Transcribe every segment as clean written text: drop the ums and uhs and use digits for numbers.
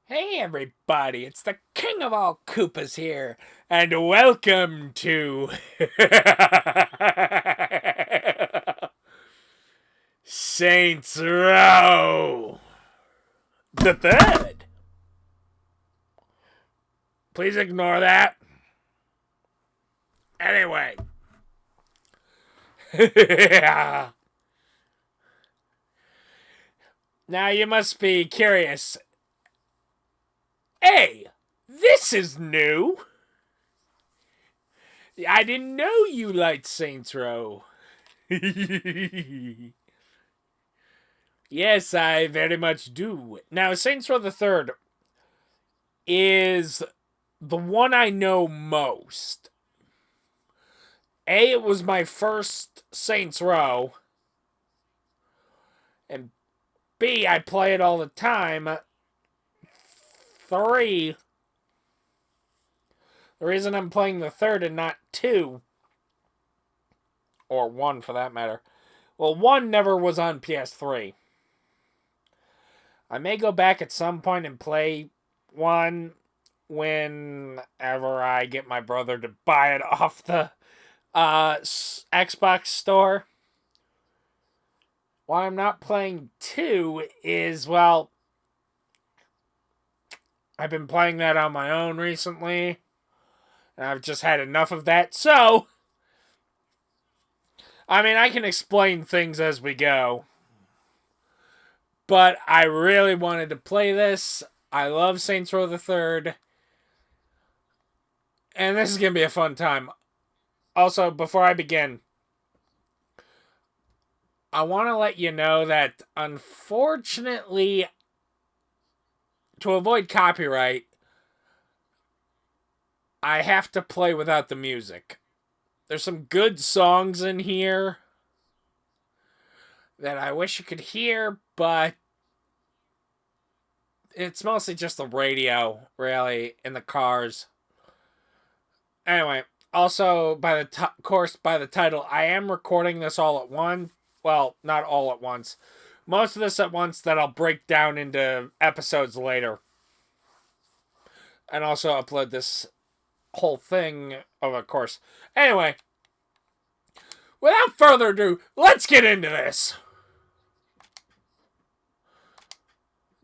Hey everybody, it's the king of all Koopas here, and welcome to Saints Row the Third. Please ignore that. Anyway. Now you must be curious. Hey, this is new. I didn't know you liked Saints Row. Yes, I very much do. Now, Saints Row the Third is the one I know most. A, it was my first Saints Row. And B, I play it all the time. 3, the reason I'm playing the third and not 2, or 1 for that matter. Well, 1 never was on PS3. I may go back at some point and play 1 whenever I get my brother to buy it off the Xbox store. Why I'm not playing 2 is, well, I've been playing that on my own recently, and I've just had enough of that. So, I mean, I can explain things as we go, but I really wanted to play this. I love Saints Row the Third, and this is going to be a fun time. Also, before I begin, I want to let you know that, unfortunately, to avoid copyright, I have to play without the music. There's some good songs in here that I wish you could hear, but it's mostly just the radio, really, in the cars. Anyway, also, by the title, I am recording this all at once. Well, not all at once. Most of this at once that I'll break down into episodes later. And also upload this whole thing of course. Anyway, without further ado, let's get into this.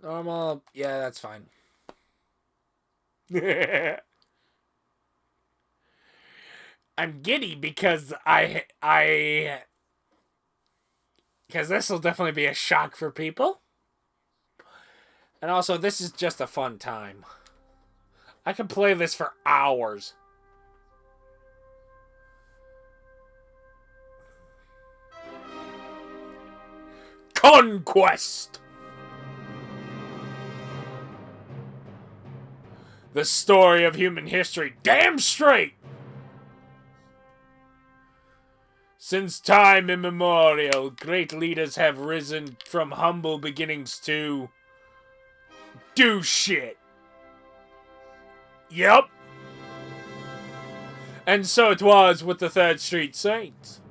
Normal, yeah, that's fine. I'm giddy because because this will definitely be a shock for people. And also, this is just a fun time. I can play this for hours. Conquest! The story of human history, damn straight! Since time immemorial, great leaders have risen from humble beginnings to do shit. Yep. And so it was with the Third Street Saints.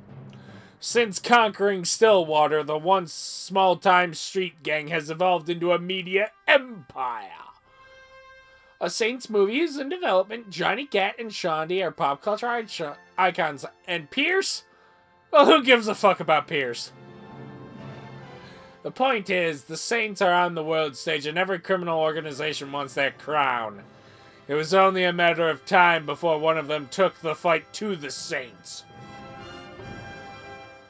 Since conquering Stillwater, the once small-time street gang has evolved into a media empire. A Saints movie is in development. Johnny Gat and Shaundi are pop culture icons. And Pierce? Well, who gives a fuck about Pierce? The point is, the Saints are on the world stage and every criminal organization wants their crown. It was only a matter of time before one of them took the fight to the Saints.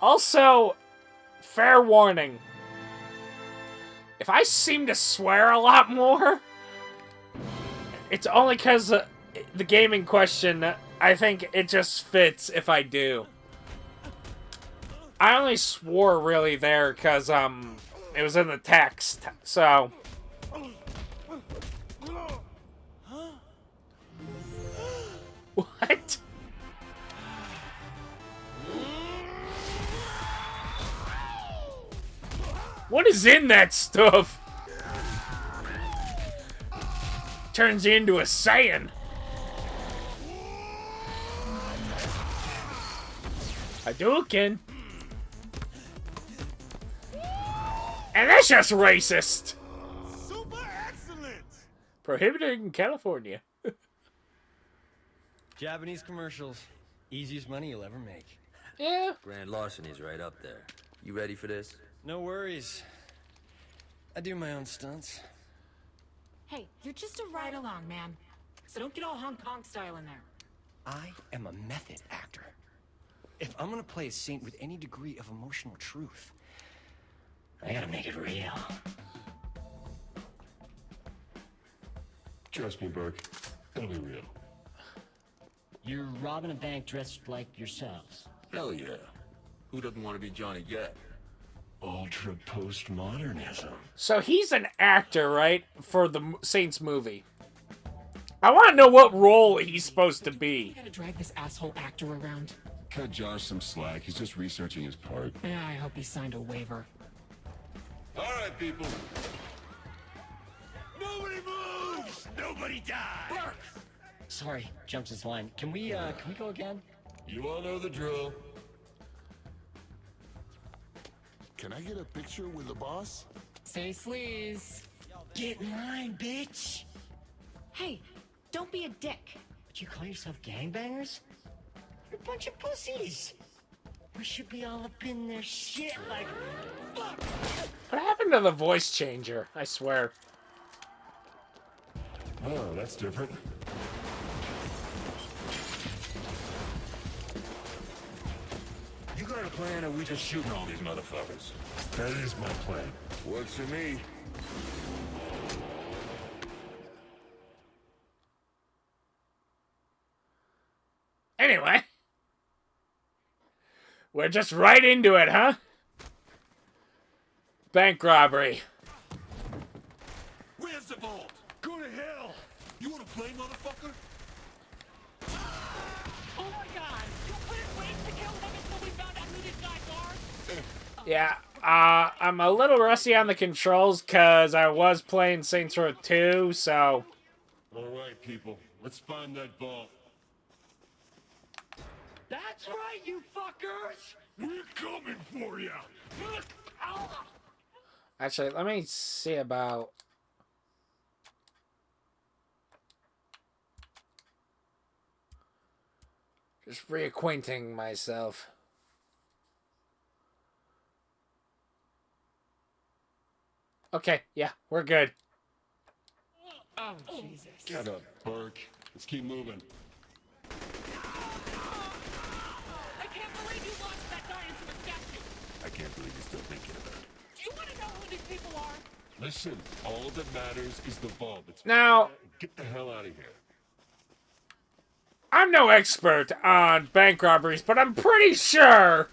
Also, fair warning. If I seem to swear a lot more, it's only because the game in question, I think it just fits if I do. I only swore really there because, it was in the text, so. What? What is in that stuff? Turns you into a Saiyan. Hadouken. And that's just racist. Super excellent. Prohibited in California. Japanese commercials. Easiest money you'll ever make. Yeah. Grand larceny's right up there. You ready for this? No worries. I do my own stunts. Hey, you're just a ride-along, man. So don't get all Hong Kong style in there. I am a method actor. If I'm gonna play a saint with any degree of emotional truth, I gotta make it real. Trust me, Burke. It'll be real. You're robbing a bank dressed like yourselves. Hell yeah. Who doesn't want to be Johnny Depp? Ultra postmodernism. So he's an actor, right? For the Saints movie. I want to know what role he's supposed to You be. gotta drag this asshole actor around. Cut Josh some slack. He's just researching his part. Yeah, I hope he signed a waiver. All right, people. Nobody moves! Nobody dies! Sorry, jumps his line. Can we go again? You all know the drill. Can I get a picture with the boss? Say sleaze. Get in line, bitch! Hey, don't be a dick. But you call yourself gangbangers? You're a bunch of pussies! We should be all up in their shit like... Fuck! What happened to the voice changer? I swear. Oh, that's different. You got a plan, or we just shooting all these motherfuckers? That is my plan. Works for me. Anyway. We're just right into it, huh? Bank robbery. Where's the vault? Go to hell! You wanna play, motherfucker? Oh my god! You couldn't wait to kill him until we found out who these guys are? Yeah, I'm a little rusty on the controls because I was playing Saints Row 2, so... Alright, people. Let's find that vault. That's right, you fuckers! We're coming for you! Actually, let me see about... Just reacquainting myself. Okay, yeah, we're good. Oh, Jesus. Get up, Burke. Let's keep moving. I can't believe you launched that guy into a statue. I can't believe you're still thinking about it. Do you want to know who these people are? Listen, all that matters is the vault. Let's Now- find that and get the hell out of here. I'm no expert on bank robberies, but I'm pretty sure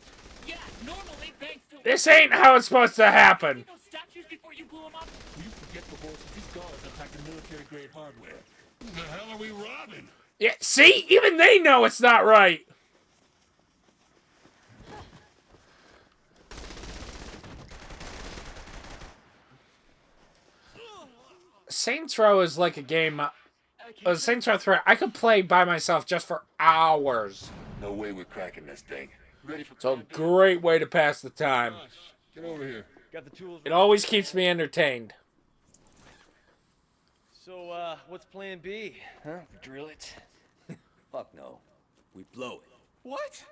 Yeah, normally banks do... this ain't how it's supposed to happen. those statues before you blew them up? You forget the horses. These guards are packing military-grade hardware. Who the hell are we robbing? Yeah, see? Even they know it's not right. Saints Row is like a game... Saints Row 3, I could play by myself just for hours. No way we're cracking this thing. Ready for It's a great way to pass the time. Josh, get over here. Got the tools. It always keeps me entertained. So, what's plan B? Huh? We drill it? Fuck no. We blow it. What?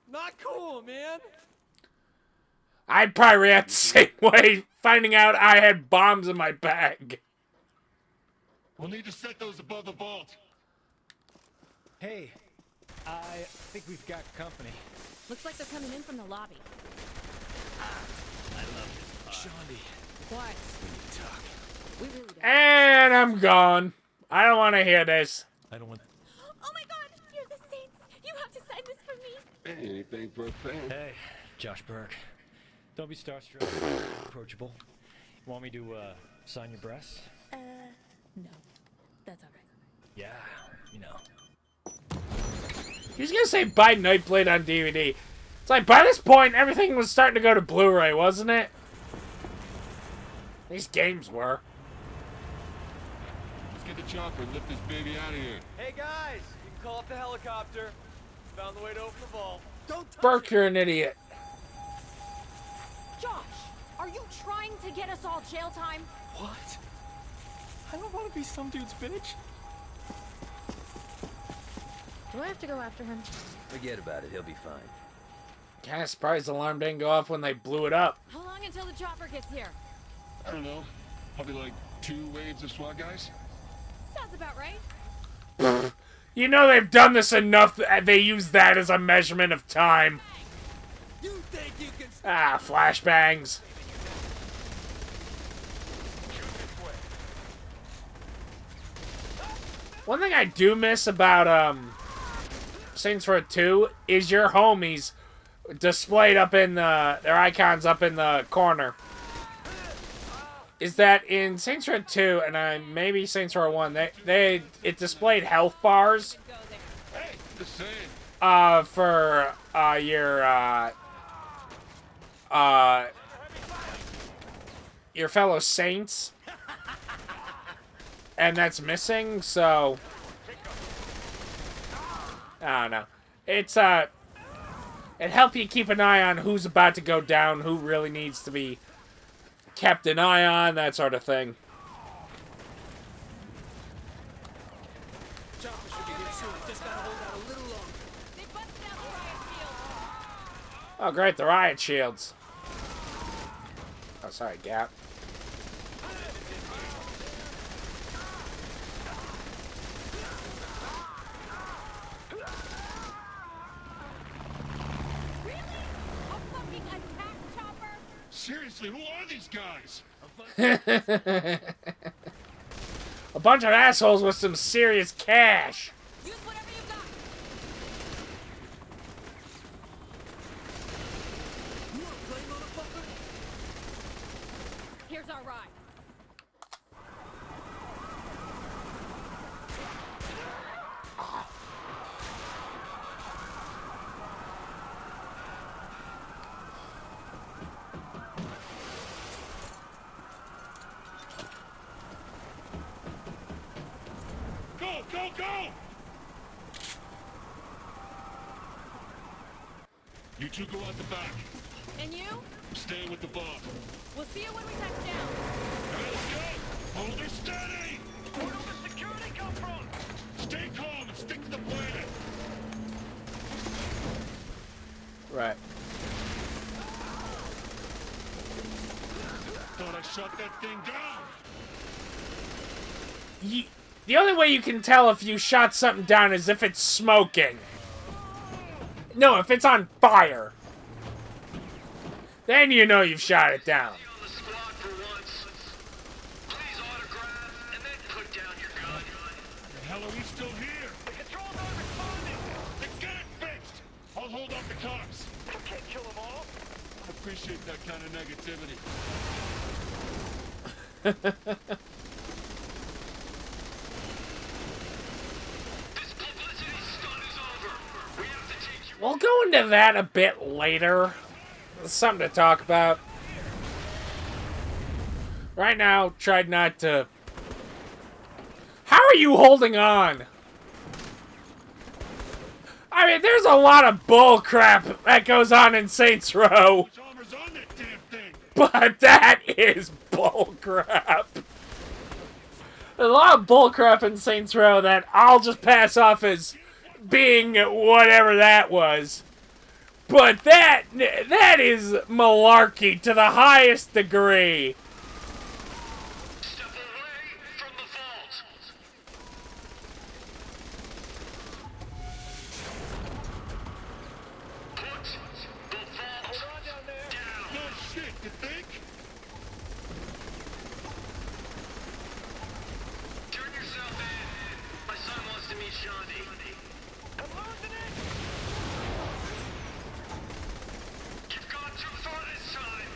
Not cool, man. I'd probably react the same way, finding out I had bombs in my bag. We'll need to set those above the vault. Hey, I think we've got company. Looks like they're coming in from the lobby. Shaundi, What? we need to talk. We really don't. And I'm gone. I don't want to hear this. I don't want... Oh my god! You're the Saints! You have to sign this for me! Hey, anything for a fan? Hey, Josh Burke. Don't be starstruck. Approachable. Want me to, sign your breasts? No. That's alright. Yeah, you know. He was going to say buy Nightblade on DVD. It's like, by this point, everything was starting to go to Blu-ray, wasn't it? These games were. Let's get the chopper and lift this baby out of here. Hey guys, you can call up the helicopter. Found the way to open the vault. Don't touch Burke, you're an idiot. Josh! Are you trying to get us all jail time? What? I don't want to be some dude's bitch. Do I have to go after him? Forget about it, he'll be fine. Kind of surprised the alarm didn't go off when they blew it up. How long until the chopper gets here? I don't know. Probably like 2 waves of SWAT guys. Sounds about right. You know they've done this enough that they use that as a measurement of time. You think you can... Ah, flashbangs. One thing I do miss about Saints Row 2 is your homies displayed up in their icons up in the corner. Is that in Saints Row 2 and maybe Saints Row 1 it displayed health bars Hey, the same. for your fellow saints, and that's missing, so I don't know. It's it helps you keep an eye on who's about to go down, who really needs to be kept an eye on, that sort of thing. Oh great, the riot shields. Oh sorry, Gap. Seriously, who are these guys? A bunch of assholes with some serious cash. Use whatever you got. You wanna play, motherfucker? Here's our ride. Go, go, go! You two go out the back. And you? Stay with the bomb. We'll see you when we touch down. Let's go! Hold her steady! Where did the security come from? Stay calm and stick to the plan. Right. Thought I shut that thing down. The only way you can tell if you shot something down is if it's smoking. No, if it's on fire. Then you know you've shot it down. The hell are we still here? The controls aren't responding. Then get it fixed. I'll hold off the cops. You can't kill them all. I appreciate that kind of negativity. We'll go into that a bit later. There's something to talk about. Right now, try not to... How are you holding on? I mean, there's a lot of bull crap that goes on in Saints Row. Armor's on that damn thing. But that is bull crap. There's a lot of bull crap in Saints Row that I'll just pass off as being whatever that was. But that is malarkey to the highest degree. Step away from the vault. Put the vault down. No shit, you think? Turn yourself in. My son wants to meet Shandi. I'm losing it. You've gone too far this time.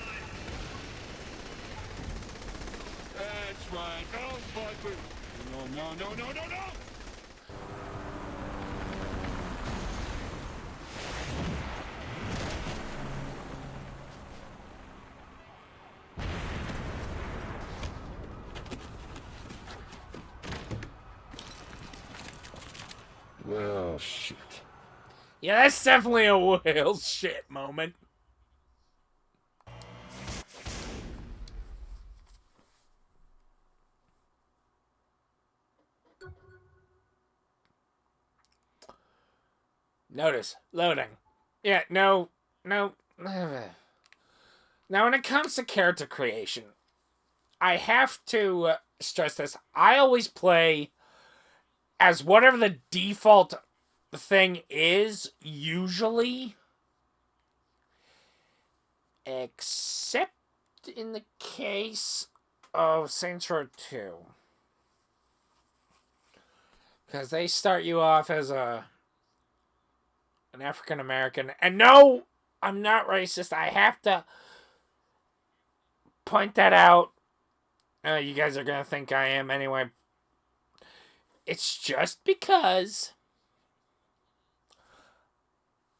That's right. Don't fuck with. No. Well, shit. Yeah, that's definitely a whale shit moment. Notice. Loading. Yeah, no. Now, when it comes to character creation, I have to stress this. I always play as whatever the default thing is, usually. Except in the case of Saints Row 2. Because they start you off as an African American. And no, I'm not racist. I have to point that out. You guys are going to think I am anyway. It's just because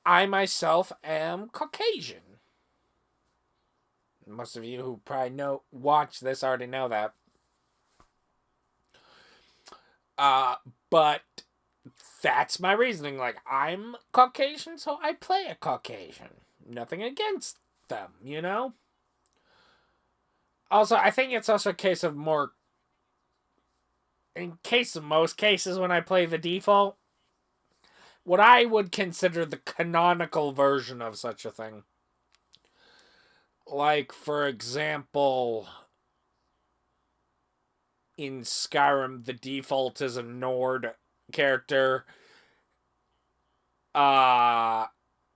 I myself am Caucasian. Most of you who probably watch this already know that. But that's my reasoning. Like, I'm Caucasian, so I play a Caucasian. Nothing against them, you know? Also, I think it's also a case of in case of most cases when I play the default, what I would consider the canonical version of such a thing. Like, for example, in Skyrim, the default is a Nord character. One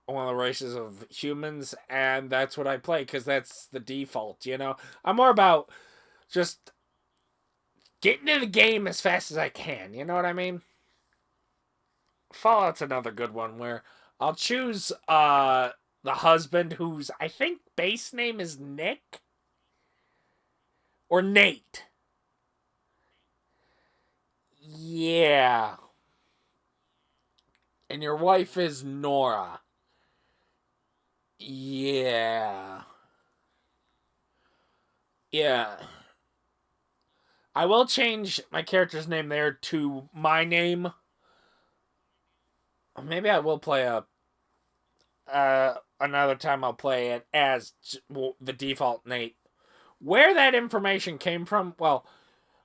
of the races of humans, and that's what I play, because that's the default, you know? I'm more about just getting into the game as fast as I can, you know what I mean? Fallout's another good one, where I'll choose, the husband, whose, I think, base name is Nick? Or Nate. Yeah. And your wife is Nora. Yeah. Yeah. I will change my character's name there to my name. Maybe I will play another time I'll play it as the default Nate. Where that information came from, well,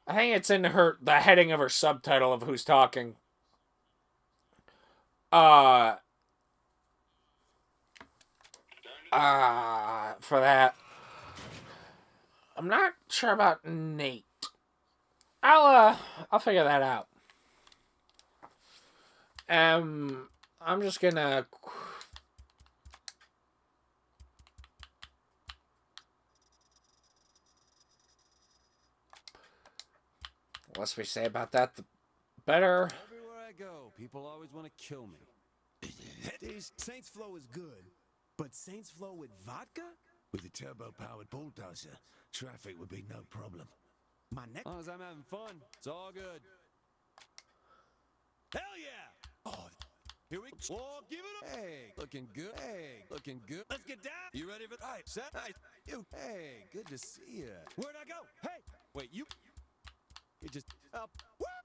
I think it's in the heading of her subtitle of who's talking. For that. I'm not sure about Nate. I'll figure that out. I'm just gonna... The less we say about that, the better. Everywhere I go, people always want to kill me. Saints Flow is good, but Saints Flow with vodka? With a turbo-powered bulldozer, traffic would be no problem. My neck. As long as I'm having fun, it's all good. Hell yeah! Oh, here we go. Oh, give it up. Hey, looking good. Hey, looking good. Let's get down. You ready for that? Set. Nice. You. Hey, good to see you. Where'd I go? Hey, wait, you just up.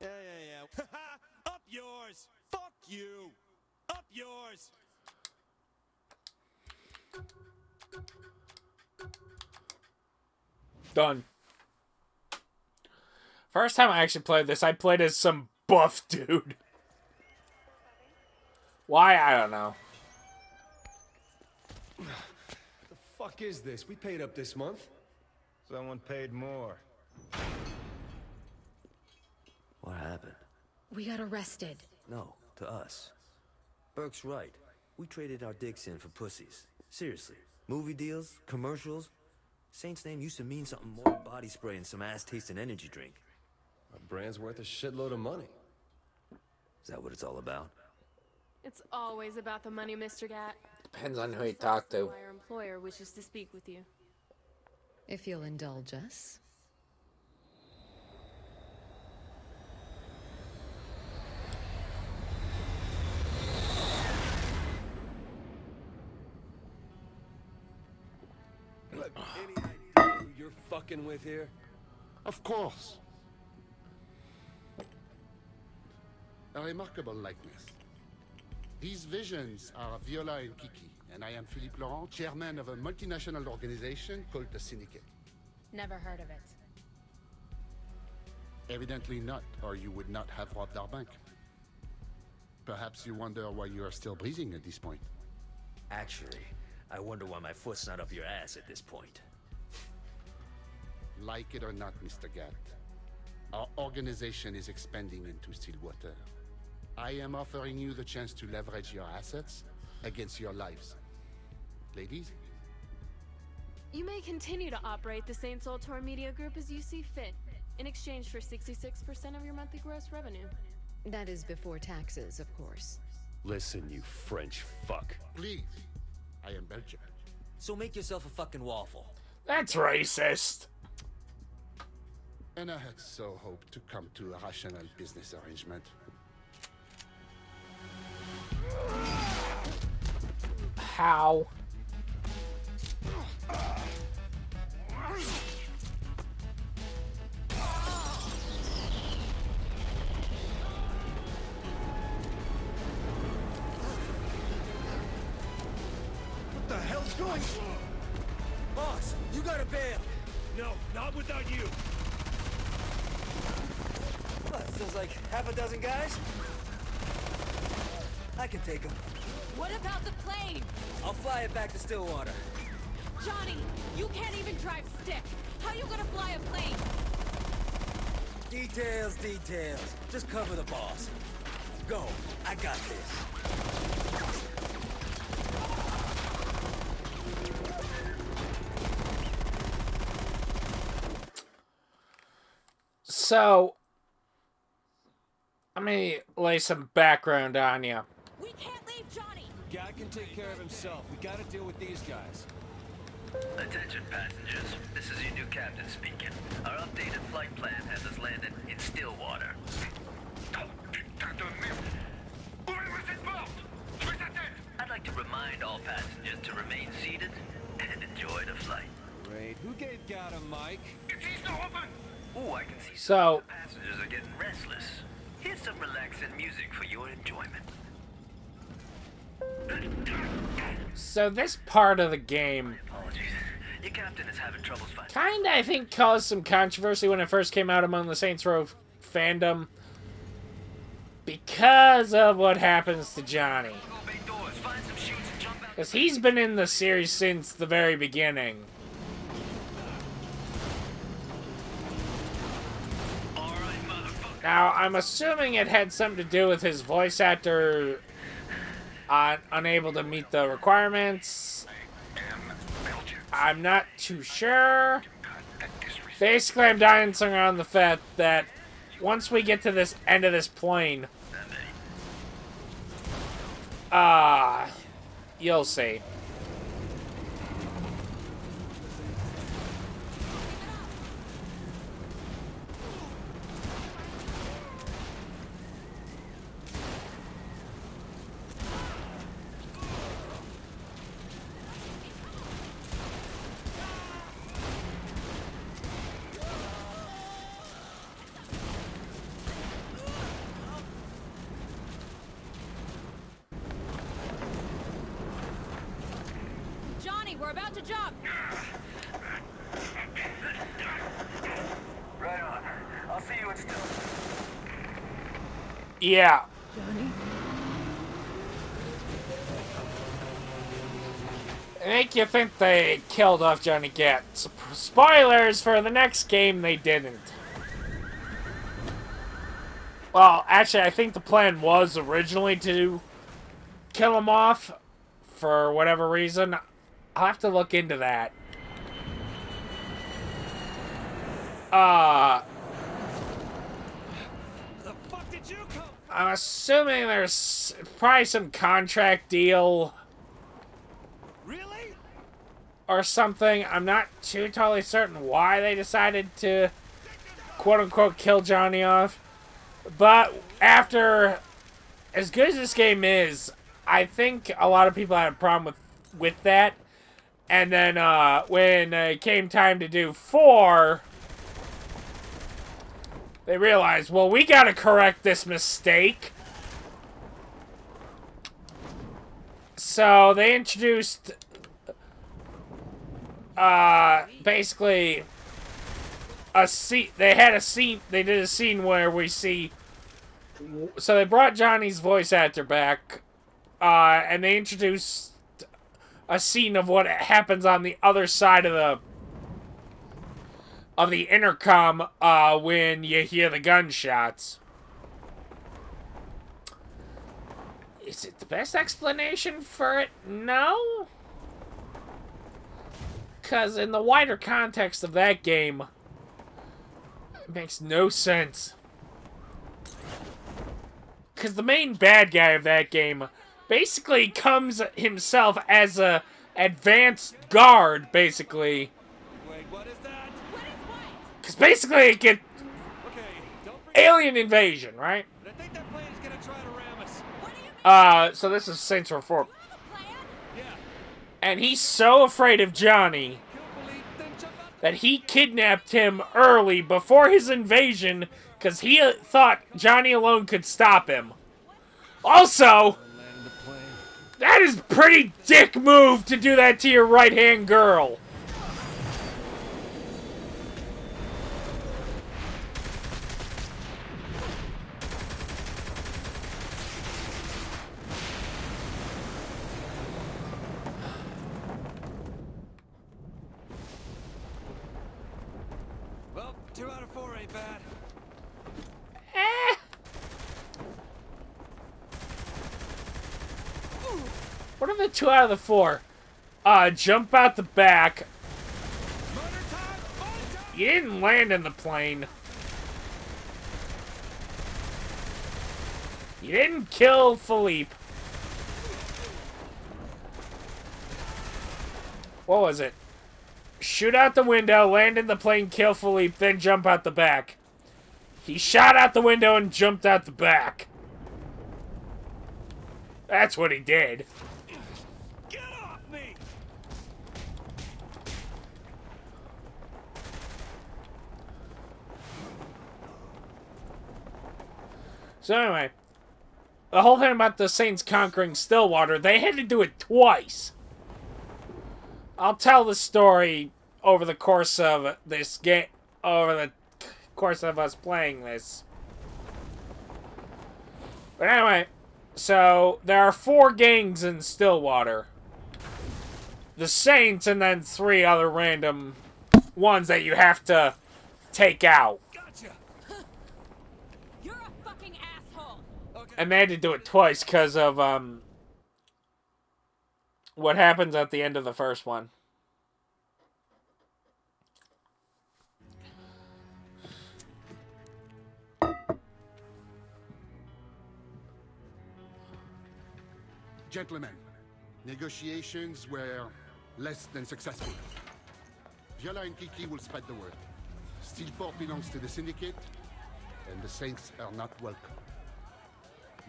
Yeah. Up yours. Fuck you. Up yours. Done. First time I actually played this, I played as some buff dude. Why? I don't know. The fuck is this? We paid up this month. Someone paid more. What happened? We got arrested. No, to us. Burke's right. We traded our dicks in for pussies. Seriously. Movie deals, commercials. Saint's name used to mean something more than body spray and some ass-tasting energy drink. Our brand's worth a shitload of money. Is that what it's all about? It's always about the money, Mr. Gat. Depends on who you talk to. Why your employer wishes to speak with you. If you'll indulge us. Look, any idea who you're fucking with here? Of course. A remarkable likeness. These visions are Viola and Kiki, and I am Philippe Laurent, chairman of a multinational organization called the Syndicate. Never heard of it. Evidently not, or you would not have robbed our bank. Perhaps you wonder why you are still breathing at this point. Actually, I wonder why my foot's not up your ass at this point. Like it or not, Mr. Gatt, our organization is expanding into Stillwater. I am offering you the chance to leverage your assets against your lives. Ladies? You may continue to operate the Saint Soltor Media Group as you see fit, in exchange for 66% of your monthly gross revenue. That is before taxes, of course. Listen, you French fuck. Please. I am Belgian. So make yourself a fucking waffle. That's racist. And I had so hoped to come to a rational business arrangement. How? What the hell's going? Boss, you gotta bail. No, not without you. What, feels like half a dozen guys? I can take them. What about the plane? I'll fly it back to Stillwater. Johnny, you can't even drive stick. How you gonna fly a plane? Details, details. Just cover the boss. Go. I got this. So, let me lay some background on you. We can't leave Johnny. God can take care of himself. We gotta deal with these guys. Attention passengers, this is your new captain speaking. Our updated flight plan has us landed in Stillwater. I'd like to remind all passengers to remain seated and enjoy the flight. Great. Who gave God a mic? Ooh, I can see So, the passengers are getting restless. Here's some relaxing music for your enjoyment. so this part of the game Apologies. Your captain is having troubles finding... kinda, I think, caused some controversy when it first came out among the Saints Row fandom because of what happens to Johnny. Because he's been in the series since the very beginning. Now, I'm assuming it had something to do with his voice actor unable to meet the requirements. I'm not too sure. Basically, I'm dancing around the fact that once we get to this end of this plane, you'll see. Johnny, we're about to jump. Right on. I'll see you in Stillwater. Yeah. Johnny? Make you think they killed off Johnny Gat. Spoilers for the next game, they didn't. Well, actually, I think the plan was originally to kill him off for whatever reason. I'll have to look into that. The fuck did you come? I'm assuming there's probably some contract deal. Really? Or something. I'm not totally certain why they decided to quote-unquote kill Johnny off. But after, as good as this game is, I think a lot of people had a problem with that. And then when it came time to do 4, they realized, well, we gotta correct this mistake. So they introduced basically a scene. They had a scene. They did a scene where we see. So they brought Johnny's voice actor back, and they introduced a scene of what happens on the other side of the intercom when you hear the gunshots. Is it the best explanation for it? No. Because in the wider context of that game, it makes no sense. Because the main bad guy of that game basically comes himself as a advanced guard, basically. Wait, what is that? Because basically it gets alien invasion, right? I think that plane is gonna try to ram us. So this is Saints Row 4. And he's so afraid of Johnny that he kidnapped him early before his invasion because he thought Johnny alone could stop him. Also, that is pretty dick move to do that to your right-hand girl. Well, 2 out of 4 ain't bad. What are the 2 out of the 4? Jump out the back. You didn't land in the plane. You didn't kill Philippe. What was it? Shoot out the window, land in the plane, kill Philippe, then jump out the back. He shot out the window and jumped out the back. That's what he did. Get off me! So anyway, the whole thing about the Saints conquering Stillwater, they had to do it twice. I'll tell the story over the course of this game, over the course of us playing this. But anyway, so there are 4 gangs in Stillwater. The Saints and then 3 other random ones that you have to take out. Gotcha. You're a fucking asshole. And they had to do it twice because of what happens at the end of the first one. Gentlemen, negotiations were less than successful. Viola and Kiki will spread the word. Steelport belongs to the Syndicate, and the Saints are not welcome.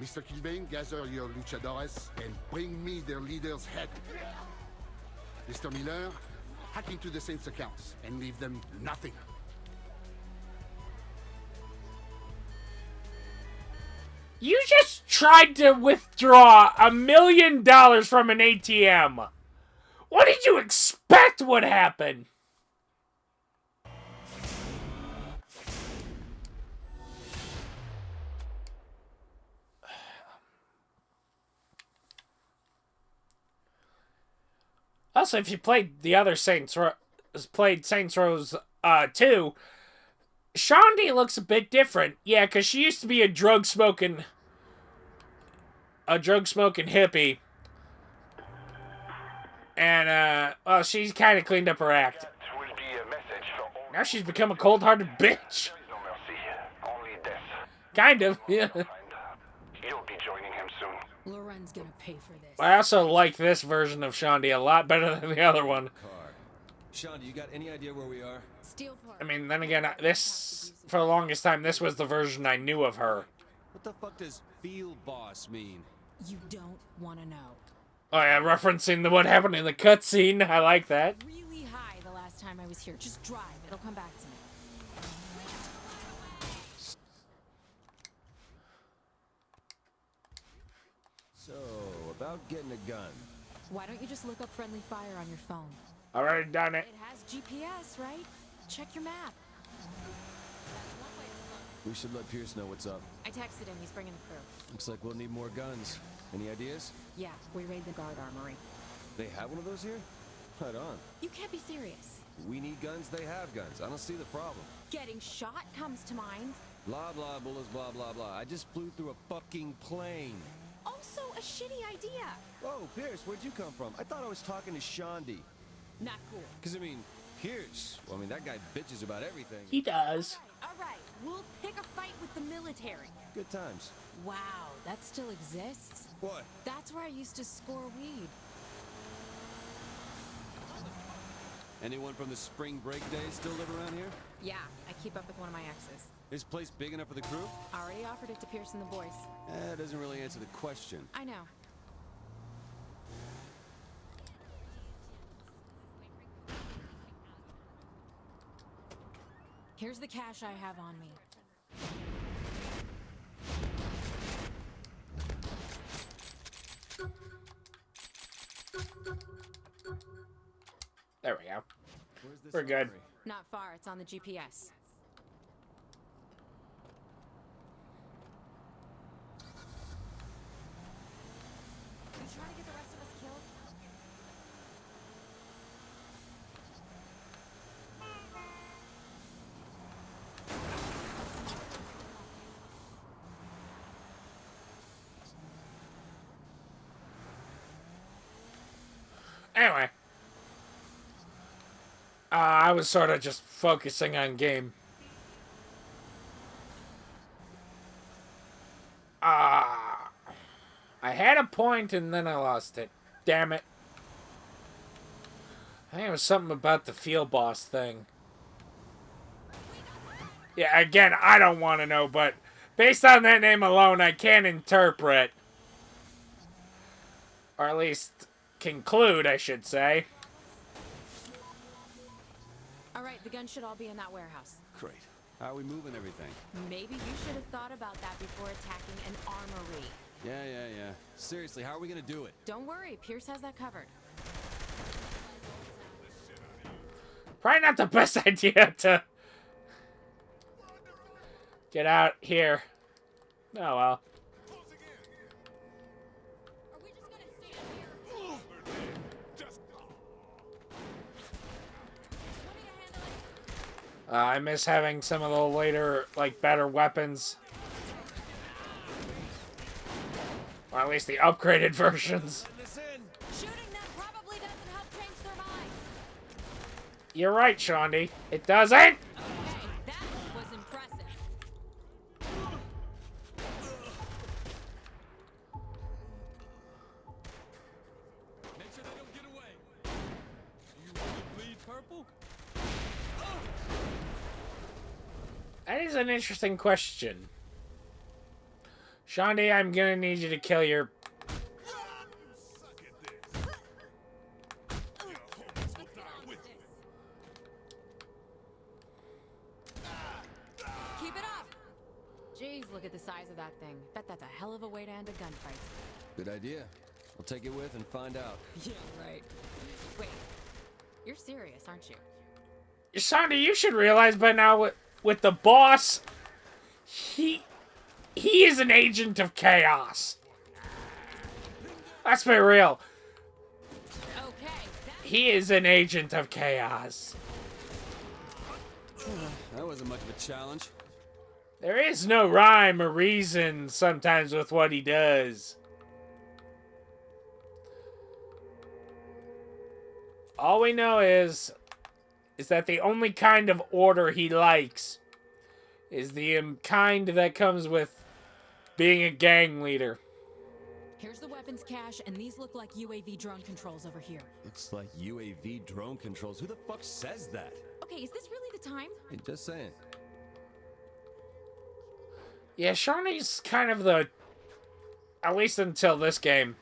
Mr. Kilbane, gather your luchadores and bring me their leader's head. Mr. Miller, hack into the Saints' accounts and leave them nothing. You just tried to withdraw $1 million from an ATM. What did you expect would happen? Also, if you played the other Saints Row 2, Shaundi looks a bit different. Yeah, because she used to be a drug-smoking hippie. And, well, she's kind of cleaned up her act. Now she's become a cold-hearted bitch. Kind of, yeah. You'll be joining him soon. Loren's gonna pay for this. I also like this version of Shaundi a lot better than the other one. Sean, do you got any idea where we are? I mean, then again, this, for the longest time, this was the version I knew of her. What the fuck does field boss mean? You don't want to know. Oh yeah, referencing what happened in the cutscene. I like that. Really high the last time I was here. Just drive. It'll come back to me. So, about getting a gun. Why don't you just look up friendly fire on your phone? Already done it. It has GPS, right? Check your map. We should let Pierce know what's up. I texted him. He's bringing the crew. Looks like we'll need more guns. Any ideas? Yeah, we raid the guard armory. They have one of those here? Right on. You can't be serious. We need guns, they have guns. I don't see the problem. Getting shot comes to mind. Blah, blah, bullets, blah, blah, blah. I just flew through a fucking plane. Also a shitty idea. Oh, Pierce, where'd you come from? I thought I was talking to Shondi. Not cool. Because, I mean, Pierce, well, I mean, that guy bitches about everything. He does. All right. We'll pick a fight with the military. Good times. Wow, that still exists? What? That's where I used to score weed. Anyone from the spring break days still live around here? Yeah, I keep up with one of my exes. This place big enough for the crew? Already offered it to Pierce and the boys. That doesn't really answer the question. I know. Here's the cash I have on me. There we go. We're good. Not far. It's on the GPS. You trying to get the rest of us killed? Anyway. I was sort of just focusing on game. I had a point and then I lost it. Damn it. I think it was something about the field boss thing. Yeah, again, I don't want to know, but based on that name alone, I can interpret. Or at least conclude, I should say. Alright, the guns should all be in that warehouse. Great. How are we moving everything? Maybe you should have thought about that before attacking an armory. Yeah. Seriously, how are we gonna do it? Don't worry, Pierce has that covered. Probably not the best idea to get out here. Oh well. I miss having some of the later, like, better weapons. Or at least the upgraded versions. Shooting them probably doesn't help change their mind. You're right, Shondi. It doesn't! Okay, that was impressive. Make sure they don't get away. Do you really bleed purple? That is an interesting question. Shondi, I'm gonna need you to kill your... Keep it up! Jeez, look at the size of that thing. Bet that's a hell of a way to end a gunfight. Good idea. We'll take it with and find out. Yeah, right. Wait, you're serious, aren't you? Shondi, you should realize by now with the boss, he is an agent of chaos. Let's be real. Okay. He is an agent of chaos. That wasn't much of a challenge. There is no rhyme or reason sometimes with what he does. All we know is that the only kind of order he likes is the kind that comes with being a gang leader. Here's the weapons cache, and these look like UAV drone controls over here. Looks like UAV drone controls. Who the fuck says that? Okay, is this really the time? Hey, just saying. Yeah, Shawnee's kind of the... At least until this game.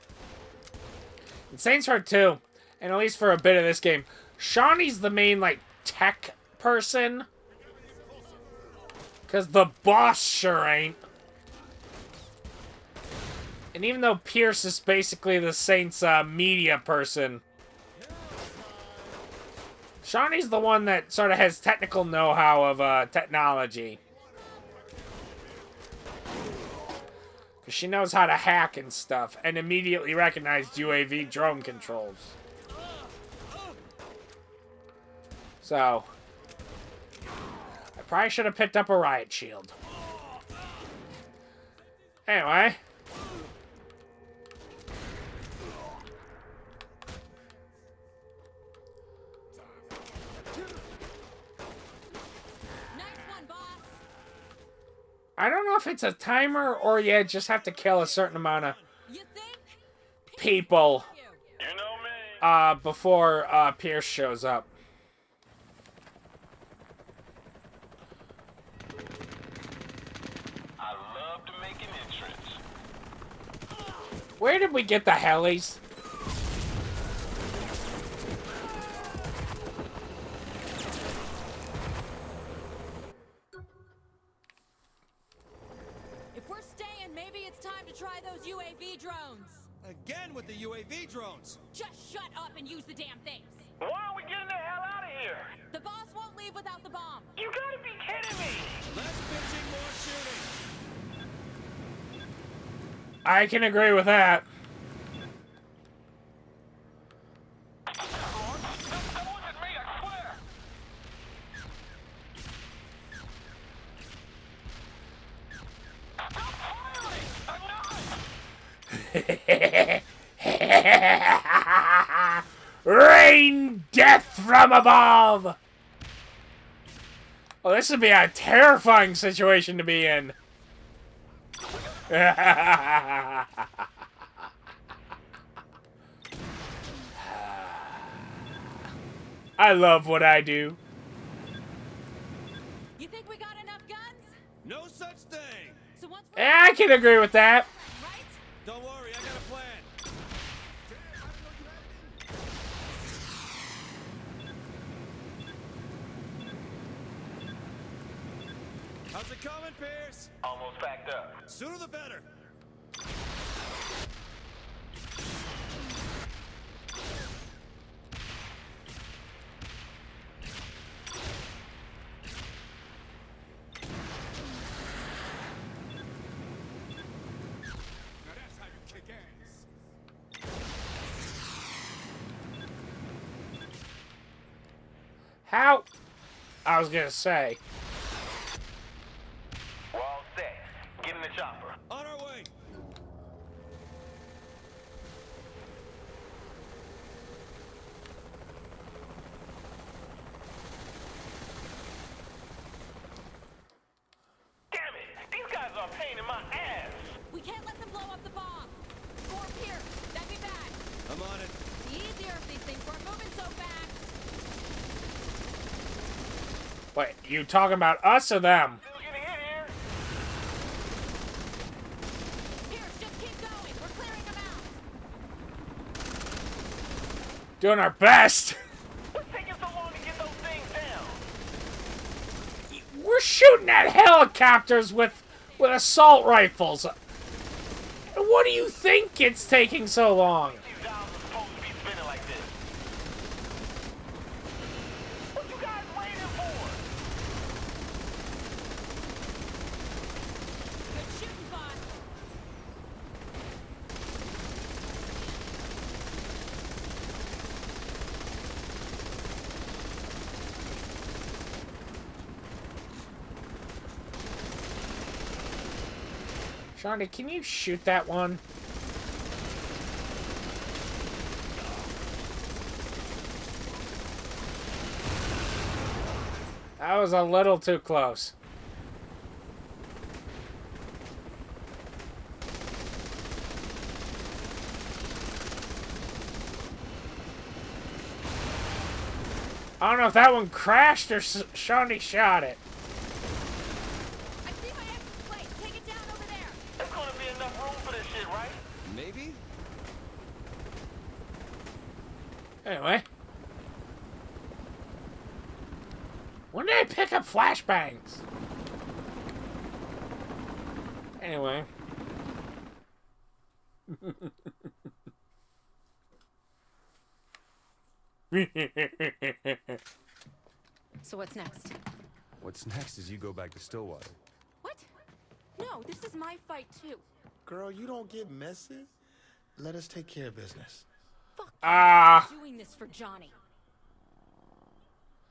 In Saints Row 2, and at least for a bit of this game, Shawnee's the main, like, tech person. Because the boss sure ain't. And even though Pierce is basically the Saints' media person, Shawnee's the one that sort of has technical know-how of technology. She knows how to hack and stuff, and immediately recognized UAV drone controls. So, I probably should have picked up a riot shield. Anyway. I don't know if it's a timer or you just have to kill a certain amount of people before Pierce shows up. I love to make an entrance. Where did we get the helis? If we're staying, maybe it's time to try those UAV drones. Again with the UAV drones. Just shut up and use the damn things. Why are we getting the hell out of here? The boss won't leave without the bomb. You gotta be kidding me! Less bitching, more shooting. I can agree with that. That wasn't me, I swear! Stop firing! I'm not! Rain death from above! Oh, this would be a terrifying situation to be in. I love what I do. You think we got enough guns? No such thing. So once Yeah, I can agree with that. Don't worry, I got a plan. How's it coming, Pierce? Almost packed up. Sooner the better. Now that's how you kick ass. How? I was gonna say. We're all set. Get in the chopper. On our way. Damn it! These guys are a pain in my ass! we can't let them blow up the bomb. Or Pierce, that'd be bad. I'm on it. Be easier if these things weren't moving so fast. Wait, you talking about us or them? Still getting hit here. Pierce, just keep going. We're clearing them out. Doing our best. What's taking so long to get those things down? We're shooting at helicopters with assault rifles. What do you think it's taking so long? These dials are supposed to be spinning like this. What you guys waiting for? Good shooting, boss. Shawnee, can you shoot that one? That was a little too close. I don't know if that one crashed or Shawnee shot it. I see my exit plate. Take it down over there. There's gonna be enough room for this shit, right? Maybe? Anyway. When did I pick up flashbangs? Anyway. So what's next? What's next is you go back to Stillwater. What? No, this is my fight too. girl, you don't get messy. Let us take care of business. Ah. Doing this for Johnny.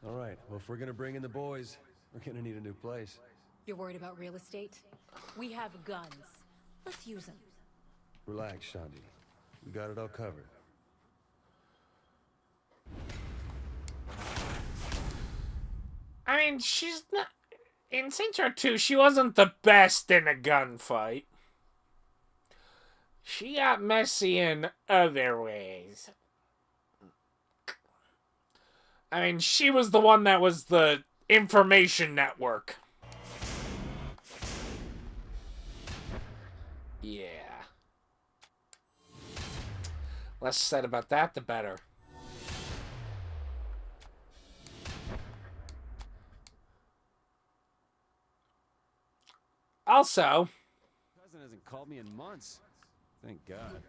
All right, well, if we're gonna bring in the boys, we're gonna need a new place. You're worried about real estate? We have guns. Let's use them. Relax, Shandi. We got it all covered. I mean, she's not... In Saints Row 2, she wasn't the best in a gunfight. She got messy in other ways. I mean, she was the one that was the information network. Yeah. Less said about that, the better. Also, Cousin hasn't called me in months. Thank God.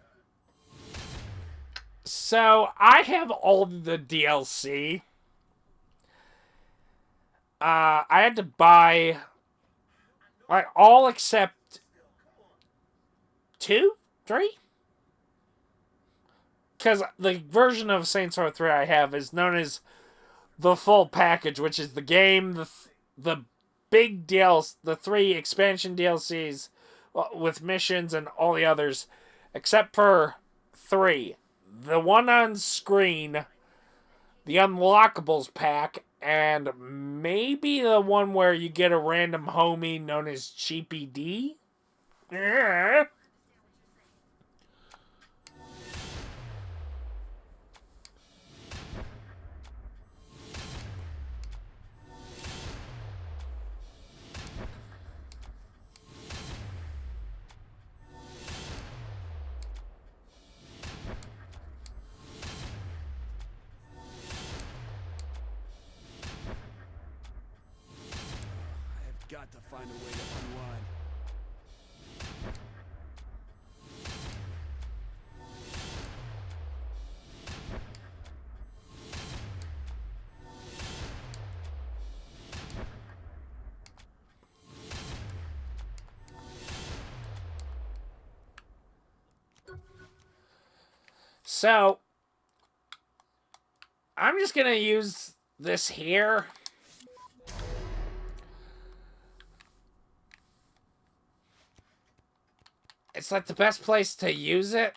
so I have all the DLC. I had to buy like all except 2, 3. Because the version of Saints Row 3 I have is known as the full package, which is the game, the big DLC, the 3 expansion DLCs with missions and all the others, except for 3. The one on screen, the Unlockables pack, and maybe the one where you get a random homie known as Cheapy D. Yeah. I've got to find a way to unwind. So, I'm just going to use this here. It's like the best place to use it.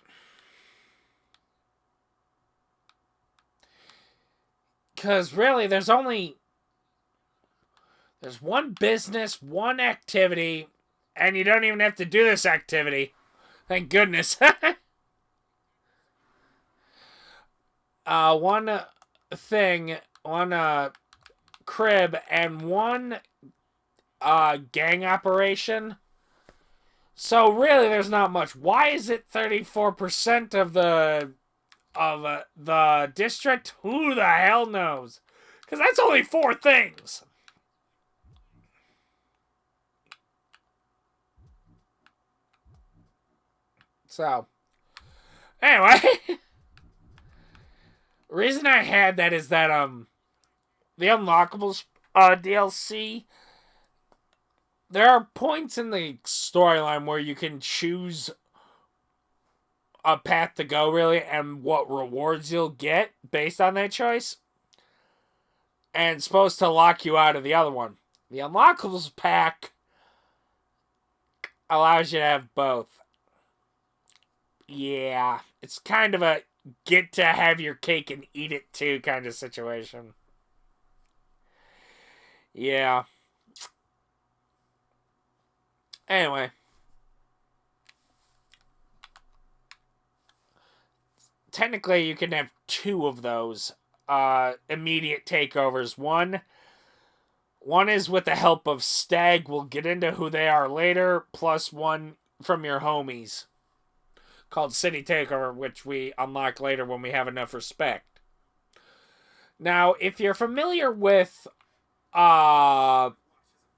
Because really, there's one business, one activity, and you don't even have to do this activity. Thank goodness. One thing, one crib, and one gang operation. So really, there's not much. Why is it 34% of the district? Who the hell knows? Because that's only 4 things. So, anyway, reason I had that is that the Unlockables DLC. There are points in the storyline where you can choose a path to go, really, and what rewards you'll get based on that choice. And it's supposed to lock you out of the other one. The Unlockables pack allows you to have both. Yeah, it's kind of a get to have your cake and eat it too kind of situation. Yeah. Anyway. Technically, you can have 2 of those immediate takeovers. One is with the help of Stag. We'll get into who they are later. Plus one from your homies. Called City Takeover, which we unlock later when we have enough respect. Now, if you're familiar with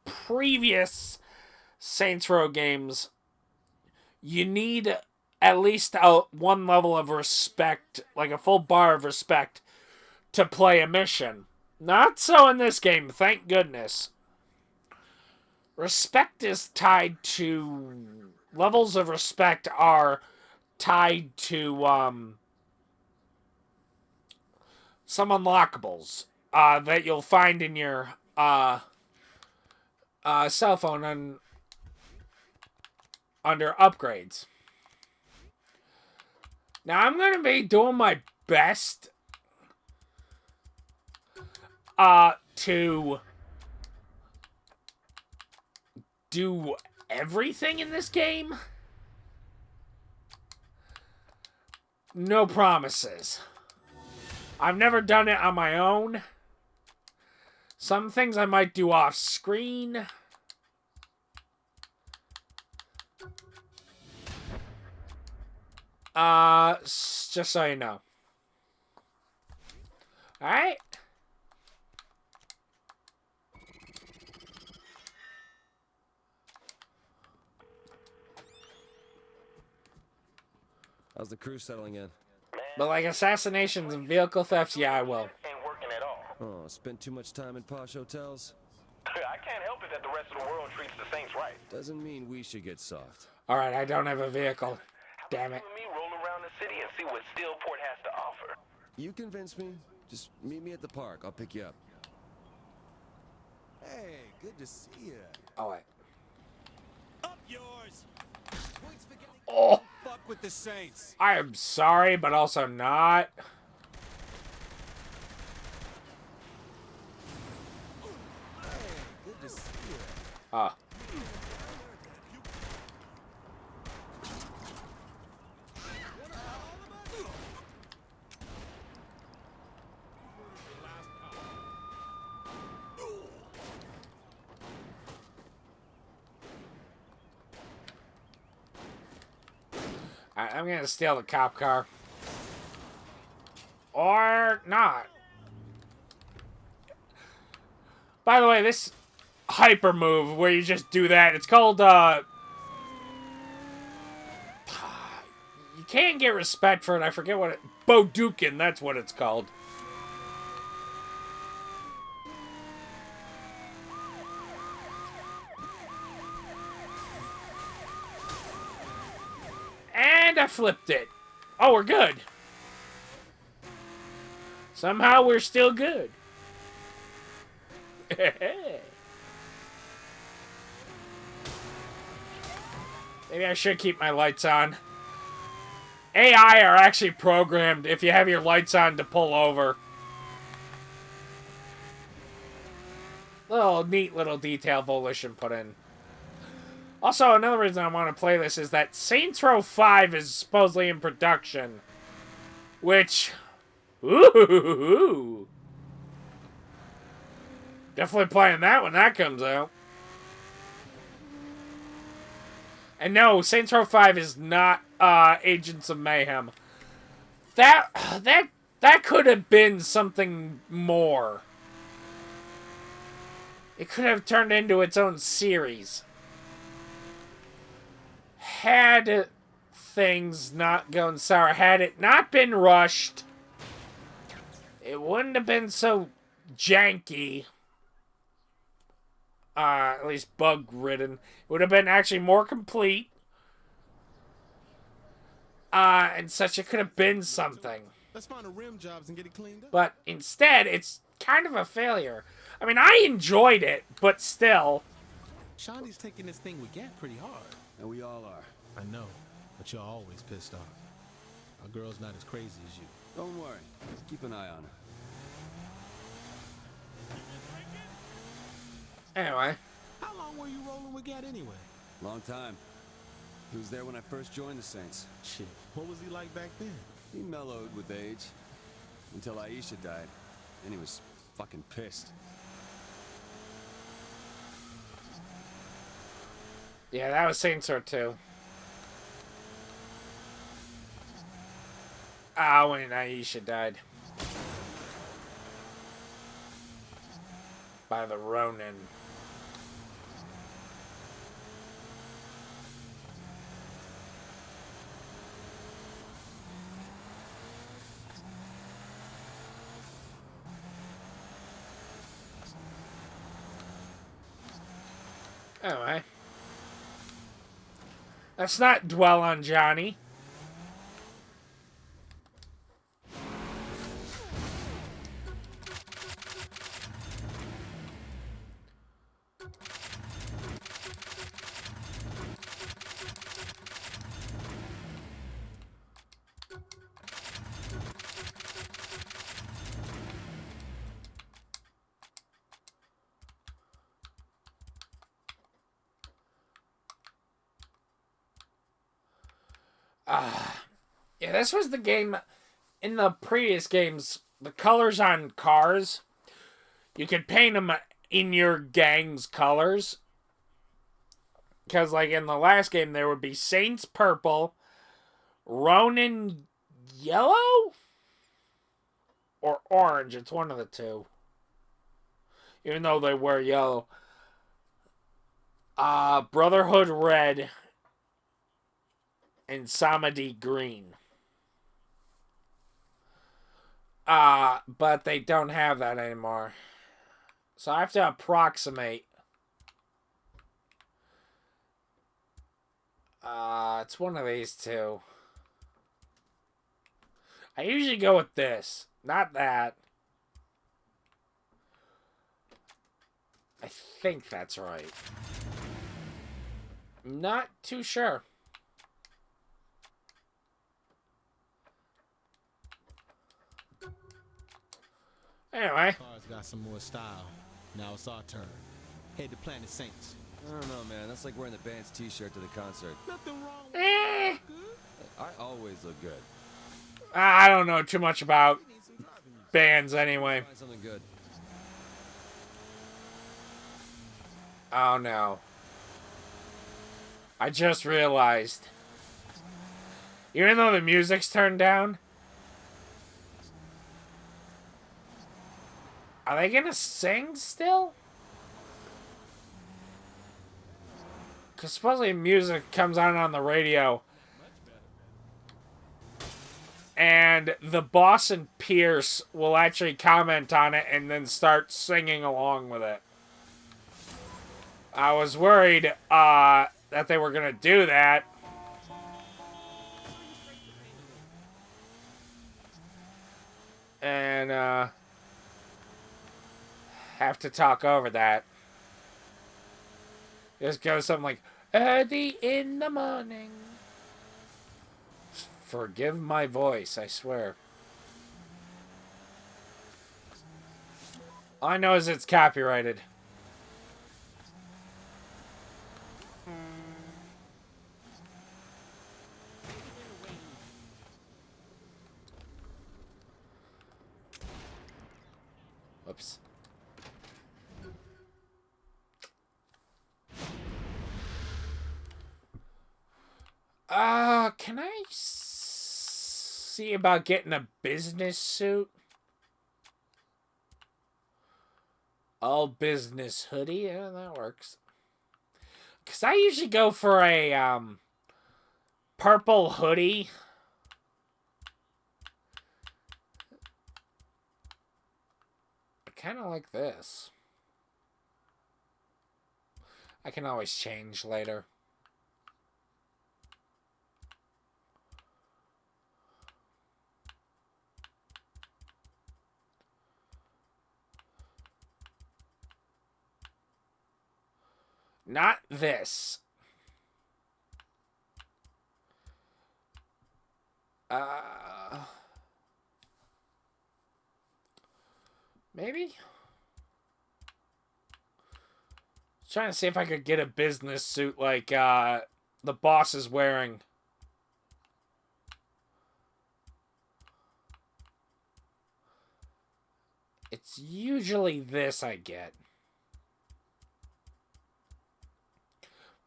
previous Saints Row games, you need at least one level of respect, like a full bar of respect, to play a mission. Not so in this game, thank goodness. Respect is tied to levels of respect are tied to some unlockables that you'll find in your cell phone under upgrades. Now I'm going to be doing my best to do everything in this game. No promises. I've never done it on my own. Some things I might do off screen. Just so you know. Alright? How's the crew settling in? But like assassinations and vehicle thefts, yeah, I will. Ain't working at all. Oh, spent too much time in posh hotels? I can't help it that the rest of the world treats the Saints right. Doesn't mean we should get soft. Alright, I don't have a vehicle. Damn it. You and me roll around the city and see what Stillport has to offer. You convince me. Just meet me at the park. I'll pick you up. Hey, good to see you. Oh, wait. Up yours. Oh! Fuck with the Saints. I am sorry, but also not. Hey, good to see you. Ah. I'm gonna steal the cop car. Or not. By the way, this hyper move where you just do that, it's called, you can't get respect for it. I forget what it... Bodukin, that's what it's called. And I flipped it. Oh, we're good. Somehow we're still good. Maybe I should keep my lights on. AI are actually programmed, if you have your lights on, to pull over. Neat little detail Volition put in. Also, another reason I want to play this is that Saints Row 5 is supposedly in production. Which... Ooh! Definitely playing that when that comes out. And no, Saints Row 5 is not Agents of Mayhem. That could have been something more. It could have turned into its own series. Had things not gone sour, had it not been rushed, it wouldn't have been so janky. At least bug-ridden. It would have been actually more complete. And such, it could have been something. Let's find the rim jobs and get it cleaned up. But instead, it's kind of a failure. I mean, I enjoyed it, but still. Shawnee's taking this thing we get pretty hard. And we all are. I know, but you're always pissed off. Our girl's not as crazy as you. Don't worry. Just keep an eye on her. Anyway. How long were you rolling with Gat anyway? Long time. He was there when I first joined the Saints. Shit. What was he like back then? He mellowed with age. Until Aisha died. And he was fucking pissed. Yeah, that was Saints Row 2. When Aisha died. By the Ronin. Anyway. Let's not dwell on Johnny. Yeah, this was the game. In the previous games, the colors on cars, you could paint them in your gang's colors. Because, like, in the last game, there would be Saints purple, Ronin yellow, or orange. It's one of the two. Even though they wear yellow. Brotherhood red, and Samadi green. But they don't have that anymore. So I have to approximate. It's one of these two. I usually go with this, not that. I think that's right. Not too sure. Anyway. Cars got some more style. Now it's our turn. Head to Planet Saints. I don't know, man. That's like wearing the band's t-shirt to the concert. Nothing wrong with Eh. I always look good. I don't know too much about bands anyway. Find something good. Oh no. I just realized. Even though the music's turned down, are they gonna sing still? Because supposedly music comes on the radio. And the boss and Pierce will actually comment on it and then start singing along with it. I was worried that they were going to do that. And have to talk over that. Just go something like, early in the morning. Forgive my voice, I swear. All I know is it's copyrighted. Whoops. Can I see about getting a business suit? All business hoodie? Yeah, that works. Because I usually go for a, purple hoodie. I kind of like this. I can always change later. Not this. Maybe? Trying to see if I could get a business suit like the boss is wearing. It's usually this I get.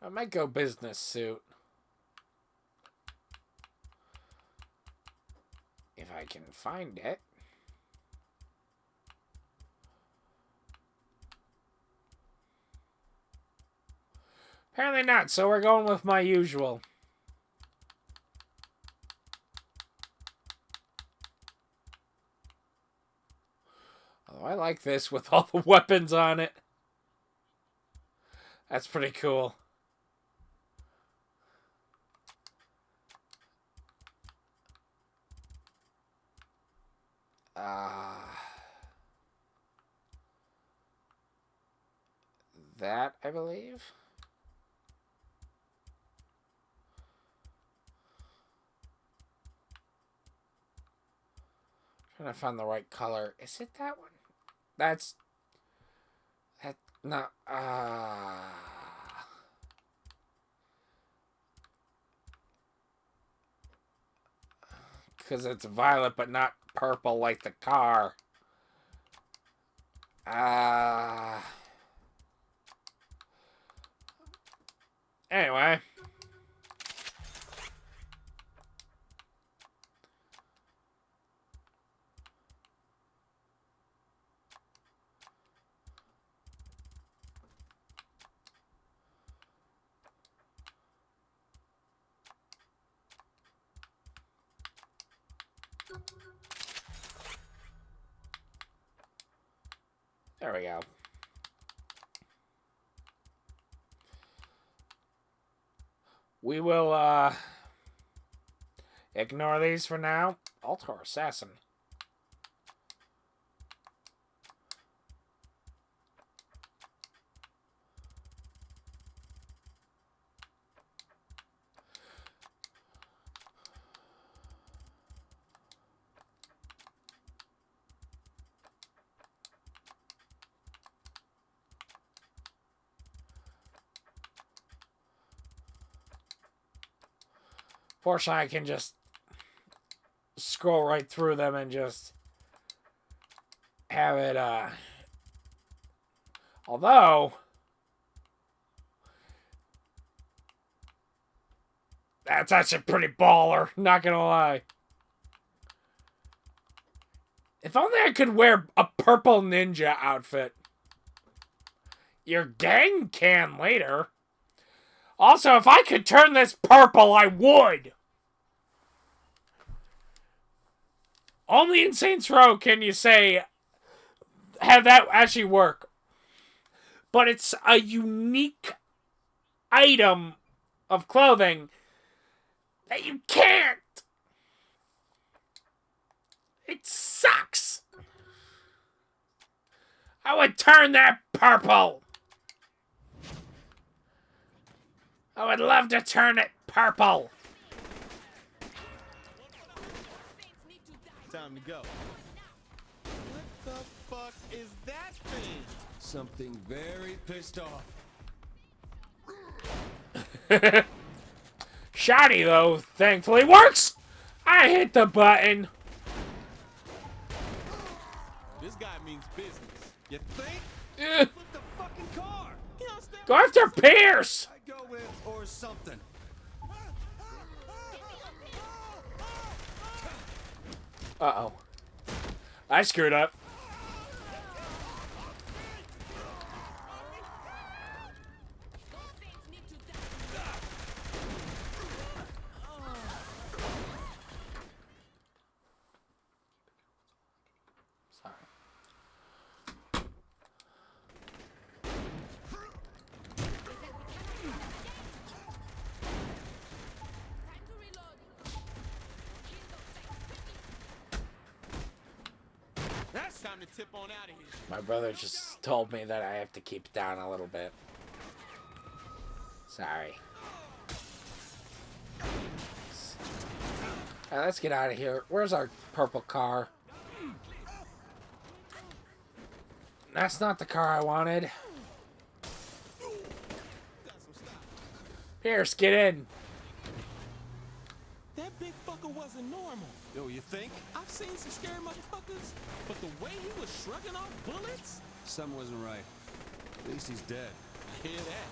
I might go business suit. If I can find it. Apparently not, so we're going with my usual. Oh, I like this with all the weapons on it. That's pretty cool. That, I believe. Trying to find the right color. Is it that one? That's not. Because it's violet, but not purple like the car. Anyway. There we go. We will, ignore these for now. Altar Assassin. Fortunately, I can just scroll right through them and just have it, although, that's actually pretty baller, not gonna lie. If only I could wear a purple ninja outfit. Your gang can later. Also, if I could turn this purple, I would. Only in Saints Row can you say, have that actually work. But it's a unique item of clothing that you can't. It sucks. I would turn that purple. I would love to turn it purple. Time to go. What the fuck is that thing? Something very pissed off. Shoddy, though, thankfully works. I hit the button. This guy means business. You think? Flip the fucking car. Go after Pierce. I go with or something. Uh-oh. I screwed up. That's time to tip on out of here. My brother just told me that I have to keep it down a little bit. Sorry. Alright, let's get out of here. Where's our purple car? That's not the car I wanted. Pierce, get in. That big fucker wasn't normal. Yo, you think? I've seen some scary motherfuckers, but the way he was shrugging off bullets? Something wasn't right. At least he's dead. I hear that.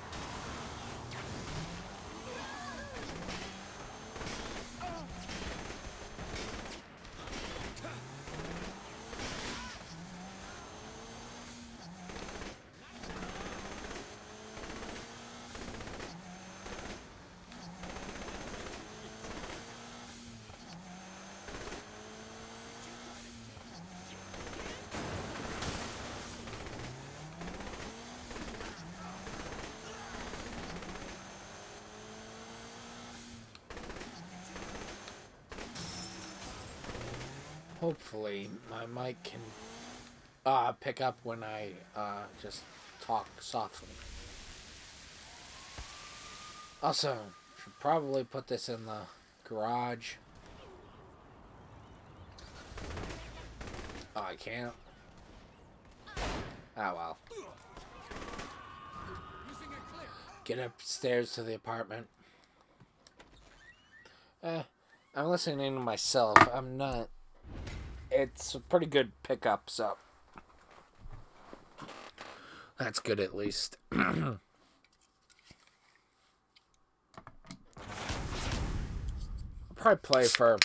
hopefully my mic can pick up when I just talk softly. Also, should probably put this in the garage. Oh, I can't. Oh well. Get upstairs to the apartment. I'm listening to myself. I'm not. It's a pretty good pickup, so that's good at least. I'll probably play for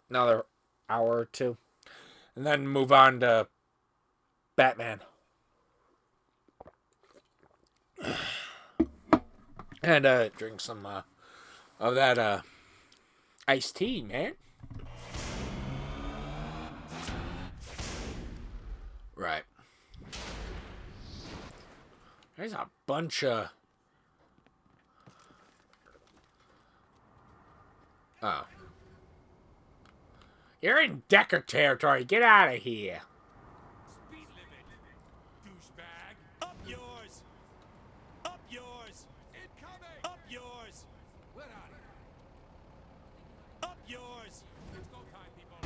another hour or two, and then move on to Batman. And drink some of that iced tea, man. Right. There's a bunch of... Oh. You're in Decker territory. Get out of here. Speed limit, douchebag. Up yours. Up yours. Incoming. Up yours. Where are you? Up yours. There's no time, people.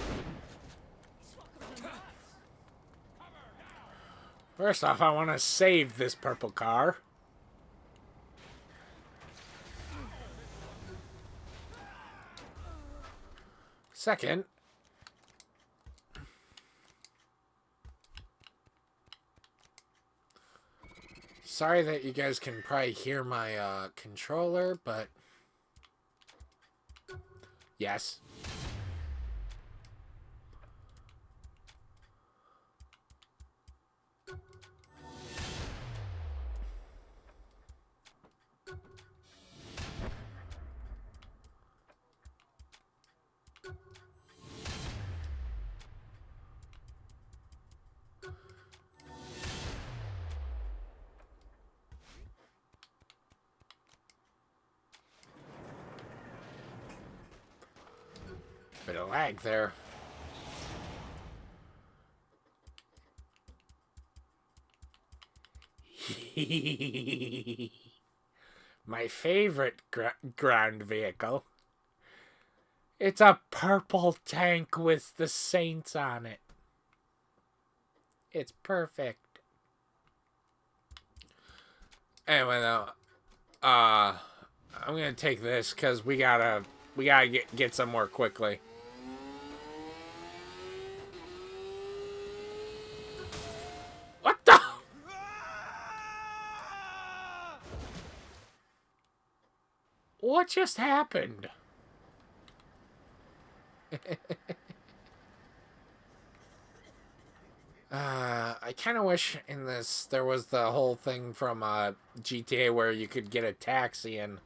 First off, I want to save this purple car. Second, sorry that you guys can probably hear my controller, but yes. Bit of lag there. My favorite ground vehicle. It's a purple tank with the Saints on it. It's perfect. Anyway, though, I'm gonna take this because we gotta get somewhere quickly. What the? What just happened? I kind of wish in this there was the whole thing from GTA where you could get a taxi and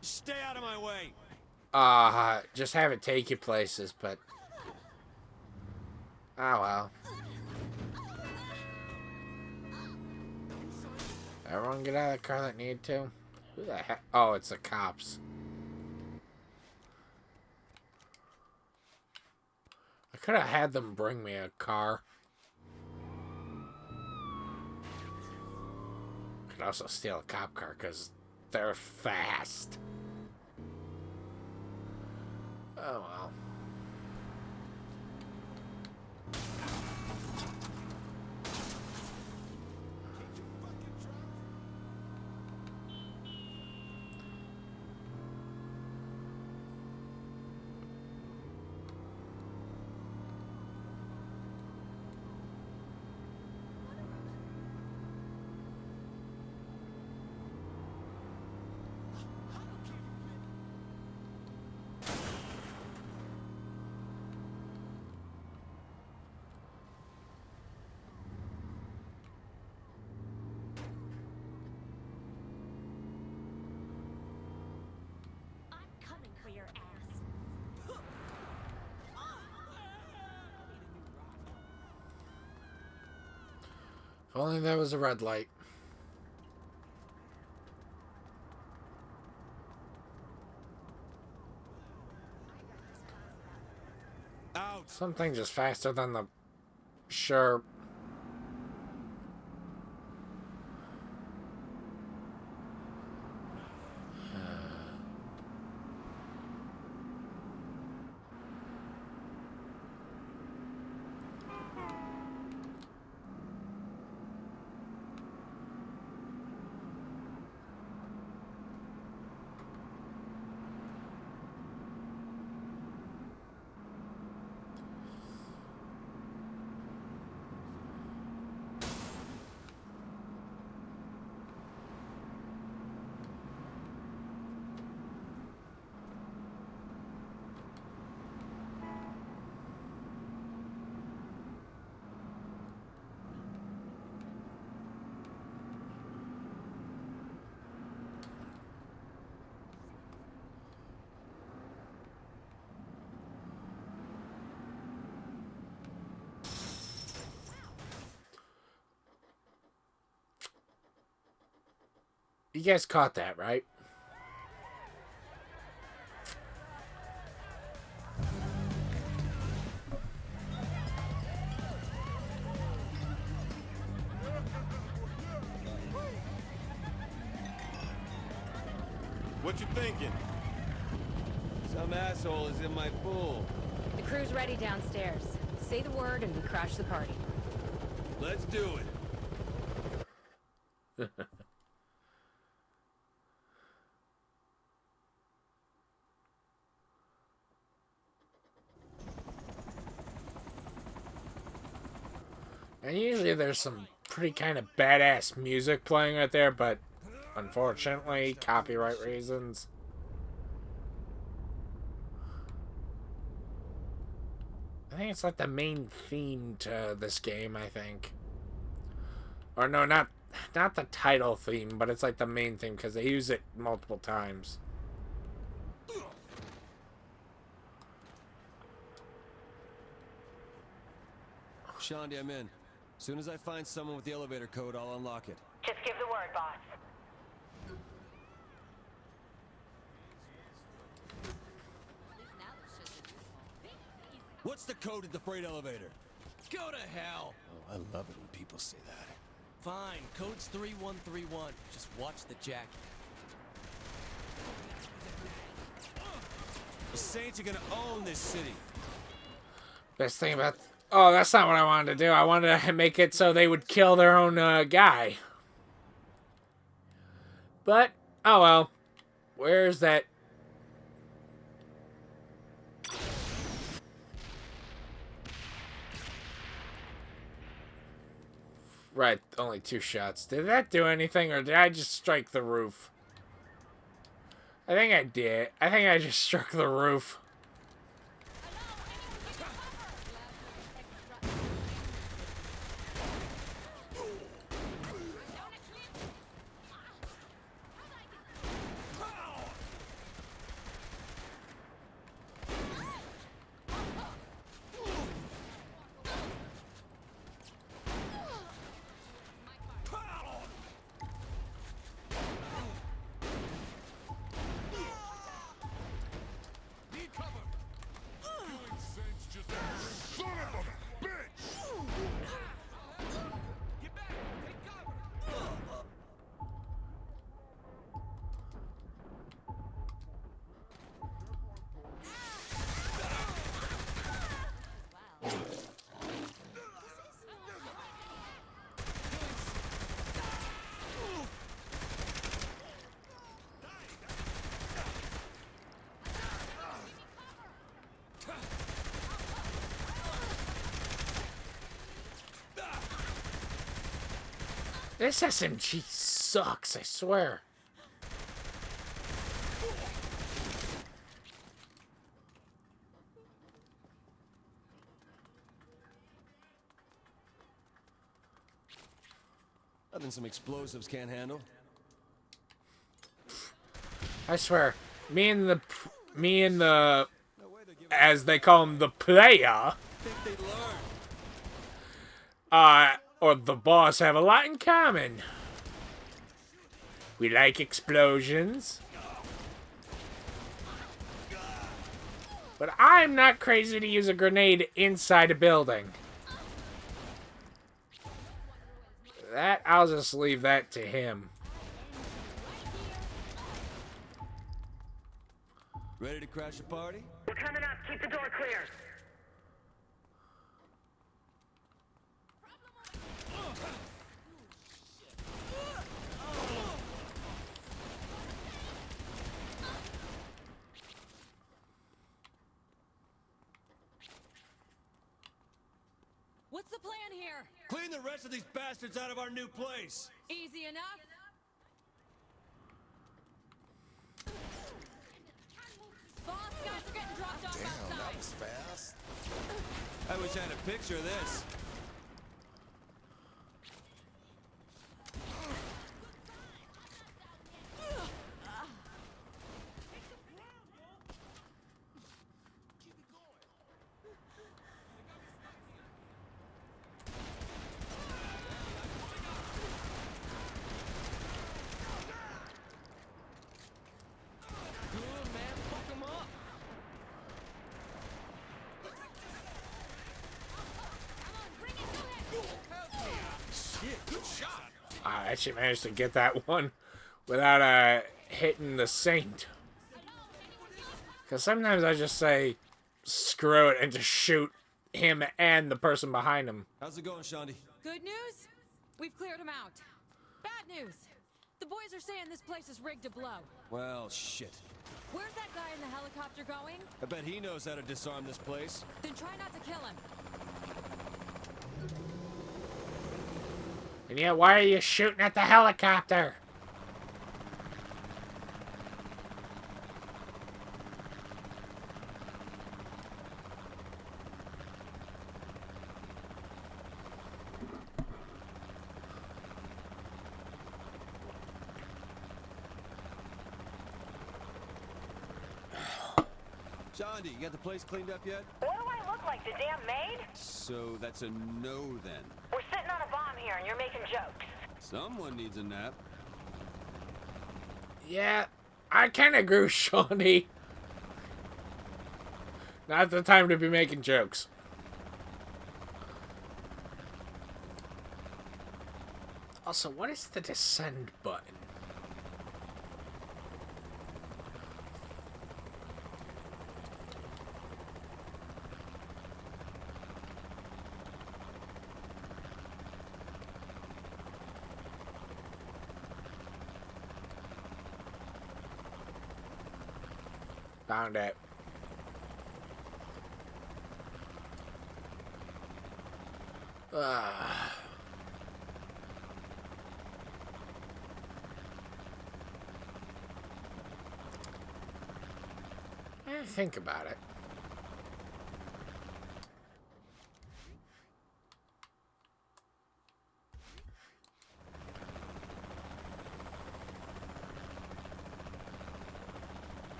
Stay out of my way. just have it take you places, but oh well. Everyone get out of the car that need to. Who the heck? Oh, it's the cops. I could have had them bring me a car. Could also steal a cop car because they're fast. Oh well. Coming for your ass. If only there was a red light. Out. Something just faster than the... Sure. You guys caught that, right? What you thinking? Some asshole is in my pool. The crew's ready downstairs. Say the word and we crash the party. Let's do it. And usually there's some pretty kind of badass music playing right there, but unfortunately, copyright reasons. I think it's like the main theme to this game, I think. Or no, not the title theme, but it's like the main theme because they use it multiple times. Shandi, I'm in. As soon as I find someone with the elevator code, I'll unlock it. Just give the word, boss. What's the code at the freight elevator? Go to hell! Oh, I love it when people say that. Fine, code's 3131. Just watch the jacket. The Saints are gonna own this city. Best thing about... Oh, that's not what I wanted to do. I wanted to make it so they would kill their own guy. But, oh well. Where's that... Right, only 2 shots. Did that do anything, or did I just strike the roof? I think I did. I think I just struck the roof. This SMG sucks, I swear. Nothing some explosives can't handle. I swear, me and the, as they call him, the player, or the boss have a lot in common. We like explosions. But I'm not crazy to use a grenade inside a building. That, I'll just leave that to him. Ready to crash a party? We're coming up. Keep the door clear. What's the plan here? Clean the rest of these bastards out of our new place. Easy enough? Boss, guys are getting dropped off outside. That was fast. I wish I had a picture of this. I actually managed to get that one without hitting the Saint. Because sometimes I just say, screw it, and just shoot him and the person behind him. How's it going, Shandy? Good news? We've cleared him out. Bad news. The boys are saying this place is rigged to blow. Well, shit. Where's that guy in the helicopter going? I bet he knows how to disarm this place. Then try not to kill him. And yet, why are you shooting at the helicopter? Shandy, you got the place cleaned up yet? What do I look like, the damn maid? So that's a no then. We're sitting on a bomb here and you're making jokes. Someone needs a nap. Yeah, I kind of agree with Shawnee. Not the time to be making jokes. Also, what is the descend button? Found it. Think about it.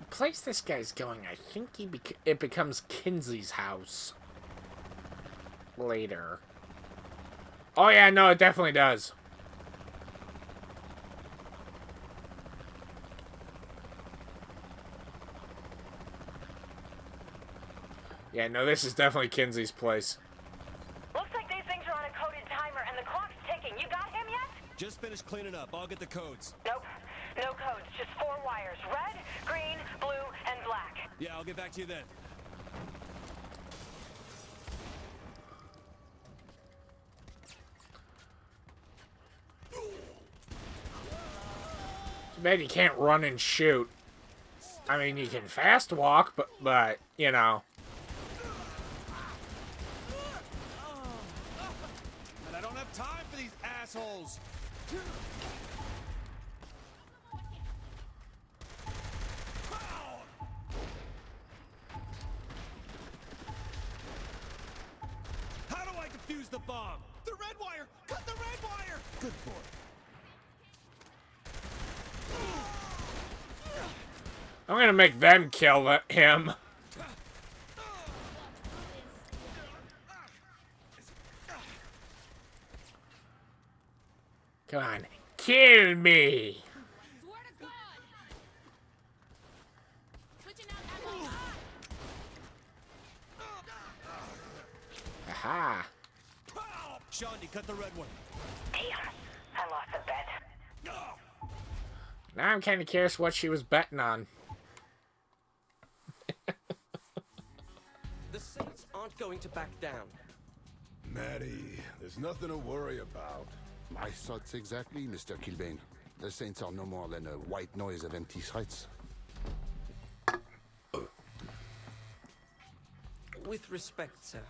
The place this guy's going, I think it becomes Kinsey's house later. Oh yeah, no, it definitely does. Yeah, no, this is definitely Kinsey's place. Looks like these things are on a coded timer and the clock's ticking. You got him yet? Just finished cleaning up. I'll get the codes. Nope. No codes. Just 4 wires. Red, green, blue, and black. Yeah, I'll get back to you then. Too bad you can't run and shoot. I mean, you can fast walk, but you know. And I don't have time for these assholes. How do I defuse the bomb? The red wire! Cut the red wire! Good boy. I'm gonna make them kill him. Come on, kill me. Swear to God. Switching out ammo. Aha. Shondi, cut the red one. Damn, I lost the bet. Now I'm kind of curious what she was betting on. The Saints aren't going to back down. Maddie, there's nothing to worry about. My thoughts exactly, Mr. Kilbane. The Saints are no more than a white noise of empty threats. With respect, sir.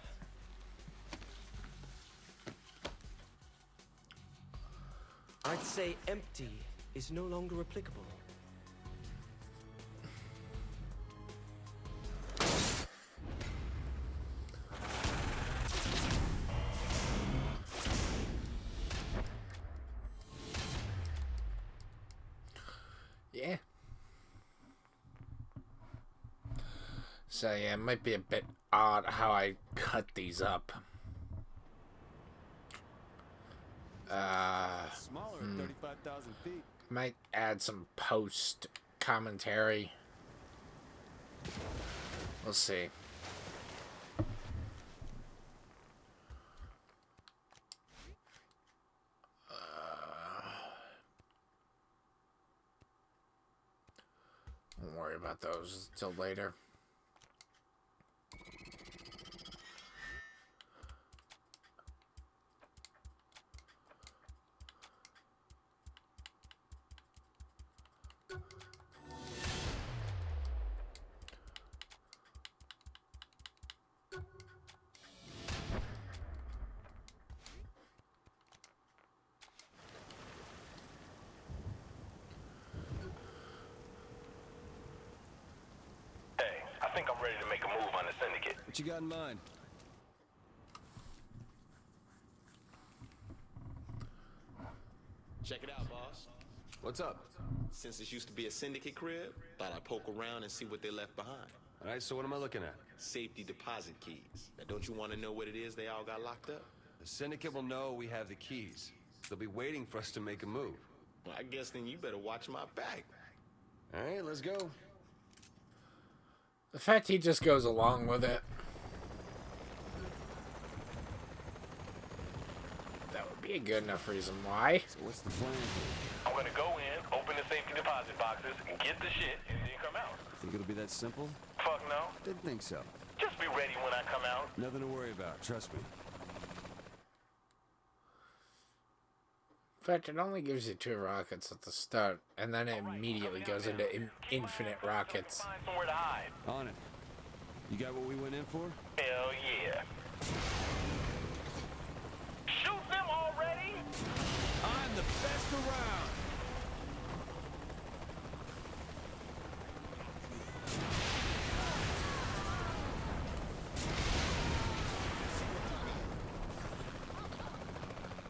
I'd say empty is no longer applicable. Yeah. So yeah, it might be a bit odd how I cut these up. Smaller at 35,000 feet. Might add some post commentary. We'll see. Won't worry about those until later. I think I'm ready to make a move on the syndicate. What you got in mind? Check it out, boss. What's up? Since this used to be a syndicate crib, thought I'd poke around and see what they left behind. All right, so what am I looking at? Safety deposit keys. Now, don't you want to know what it is they all got locked up? The syndicate will know we have the keys. They'll be waiting for us to make a move. Well, I guess then you better watch my back. All right, let's go. The fact he just goes along with it. That would be a good enough reason why. So what's the plan? I'm gonna go in, open the safety deposit boxes, and get the shit, and then come out. Think it'll be that simple? Fuck no. Didn't think so. Just be ready when I come out. Nothing to worry about, trust me. In fact, it only gives you 2 rockets at the start, and then it immediately goes into infinite rockets. Find somewhere to hide. On it. You got what we went in for? Hell yeah. Shoot them already? I'm the best around.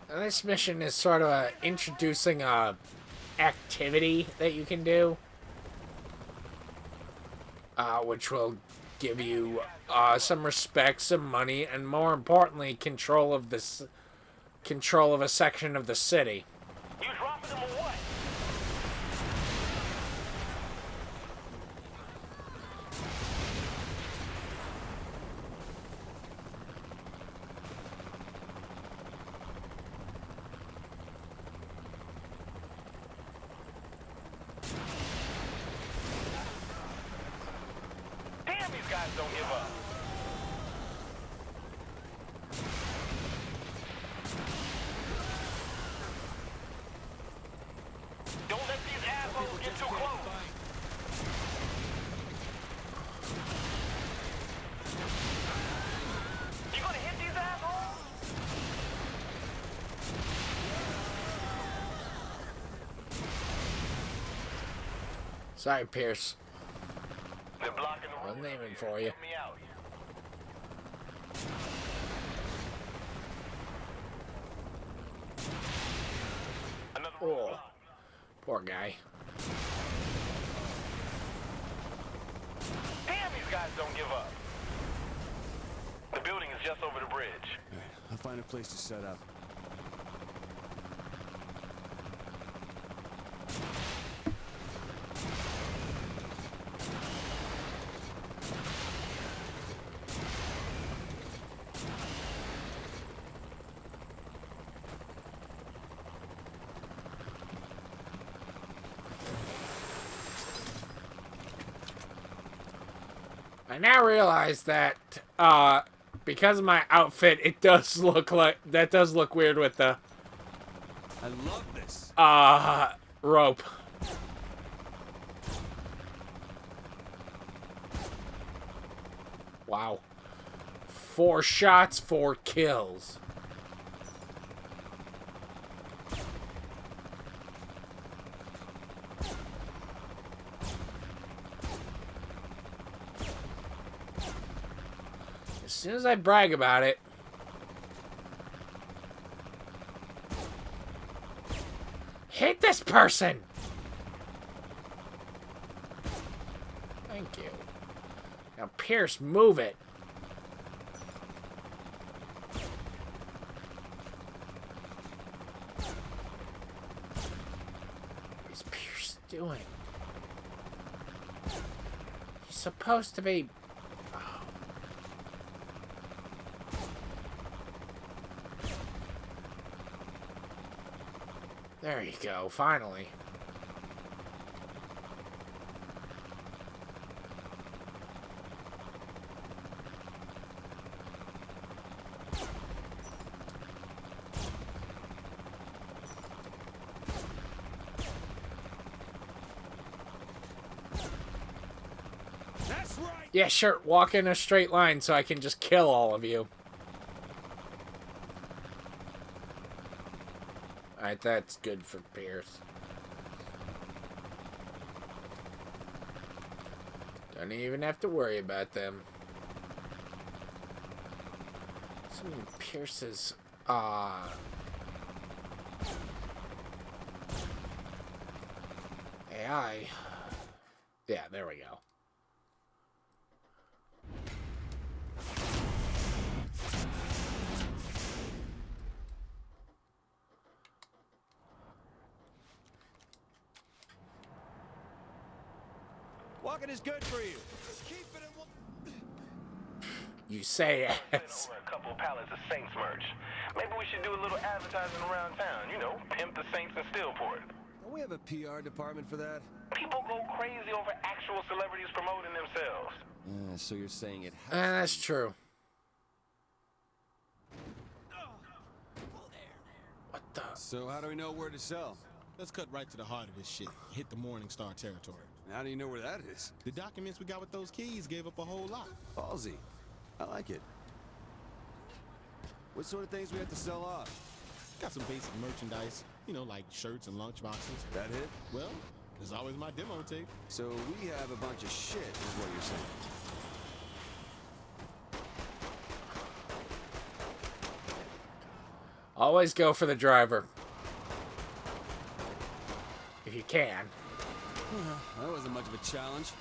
And this mission is sort of introducing a activity that you can do, which will give you some respect, some money, and more importantly, control of a section of the city. You dropping them or what? Damn, these guys don't give up. Don't let these assholes get too close. You gonna hit these assholes? Sorry, Pierce. They're blocking the road. I'm aiming for you. Help me out. Oh, poor guy. these guys don't give up. The building is just over the bridge. All right, I'll find a place to set up. I now realize that because of my outfit, it does look like that does look weird with the I love this. rope. Wow. 4 shots, 4 kills. As soon as I brag about it, hit this person! Thank you. Now, Pierce, move it. What is Pierce doing? He's supposed to be... There you go, finally. That's right. Yeah, sure, walk in a straight line so I can just kill all of you. Alright, that's good for Pierce. Don't even have to worry about them. Some of Pierce's AI. Yeah, there we go. Walking is good for you. Keep it in. You say Sent yes. over a couple of pallets of Saints merch. Maybe we should do a little advertising around town. You know, pimp the Saints in Steelport. Don't we have a PR department for that? People go crazy over actual celebrities promoting themselves. So you're saying it has That's true. What the? So how do we know where to sell? Let's cut right to the heart of this shit. Hit the Morningstar territory. How do you know where that is? The documents we got with those keys gave up a whole lot. Ballsy. I like it. What sort of things we have to sell off? Got some basic merchandise, you know, like shirts and lunch boxes. That it? Well, there's always my demo tape. So we have a bunch of shit, is what you're saying. Always go for the driver. If you can. That wasn't much of a challenge.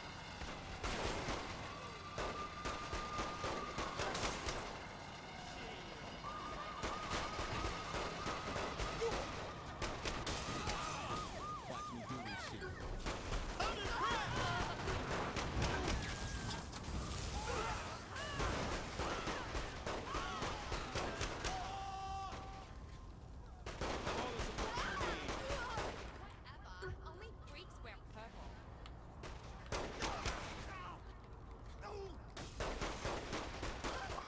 Watch me do this shit. Only freaks wear purple.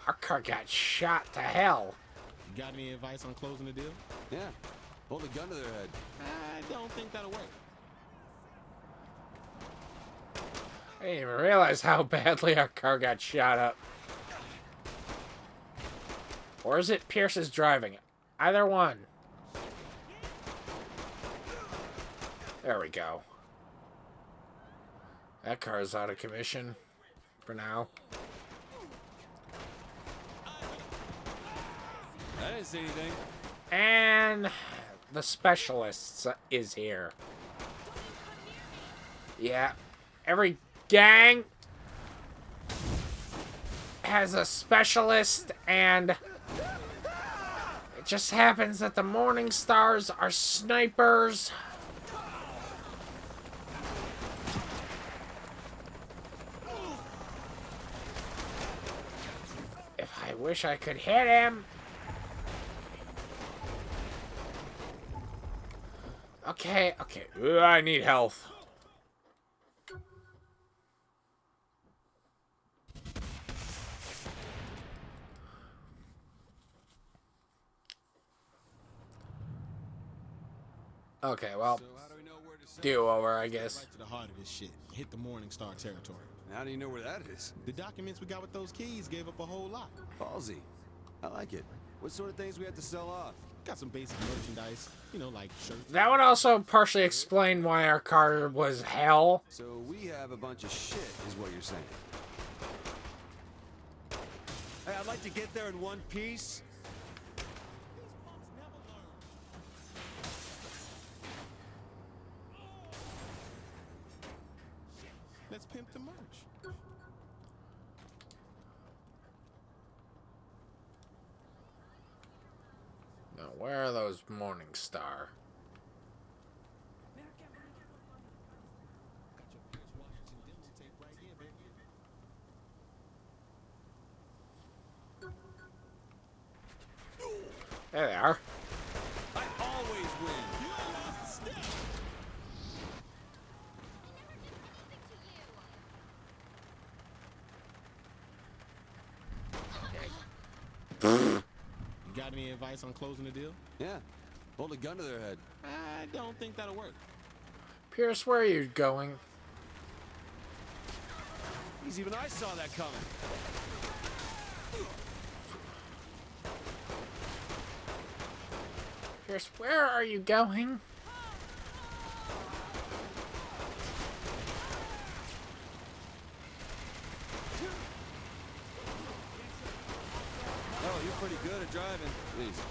Our car got shot to hell. You got any advice on closing the deal? Yeah. Hold a gun to their head. I don't think that'll work. I didn't even realize how badly our car got shot up. Or is it Pierce's driving it? Either one. There we go. That car's out of commission for now. I didn't say anything. And the specialist is here. Yeah. Every gang has a specialist, and it just happens that the Morning Stars are snipers. If I wish I could hit him. Okay, okay. Ooh, I need health. Okay, well, do over, I guess. Right to the heart of this shit. Hit the Morning Star territory. How do you know where that is? The documents we got with those keys gave up a whole lot. Ballsy. I like it. What sort of things we have to sell off? Got some basic merchandise, you know, like shirts. That would also partially explain why our car was hell. So we have a bunch of shit, is what you're saying. Hey, I'd like to get there in one piece. Let's pimp the merch. Now, where are those Morning Star? There they are. I always win. You got any advice on closing the deal? Yeah. Hold a gun to their head. I don't think that'll work. Pierce, where are you going? Even I saw that coming. Pierce, where are you going? Oh, you're pretty good at driving. Please.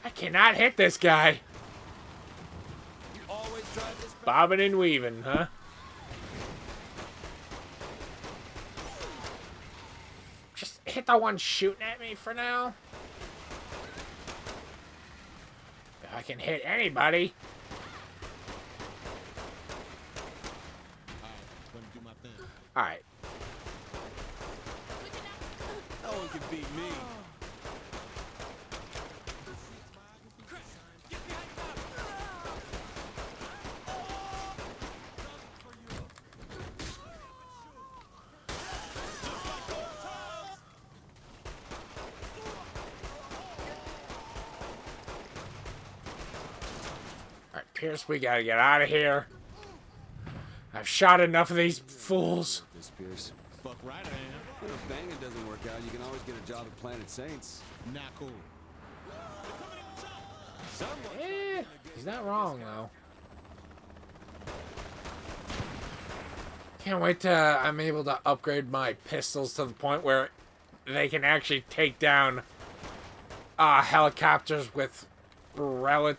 I cannot hit this guy. You always drive this back. Bobbing and weaving, huh? Just hit the one shooting at me for now. If I can hit anybody. Alright, let me do my thing. Alright. No one can beat me. Alright, Pierce, we gotta get out of here. I've shot enough of these fools. This Pierce. Fuck right I am. If banging doesn't work out, you can always get a job at Planet Saints. Not cool. Eh, he's not wrong, though. Can't wait till I'm able to upgrade my pistols to the point where they can actually take down helicopters with relativities.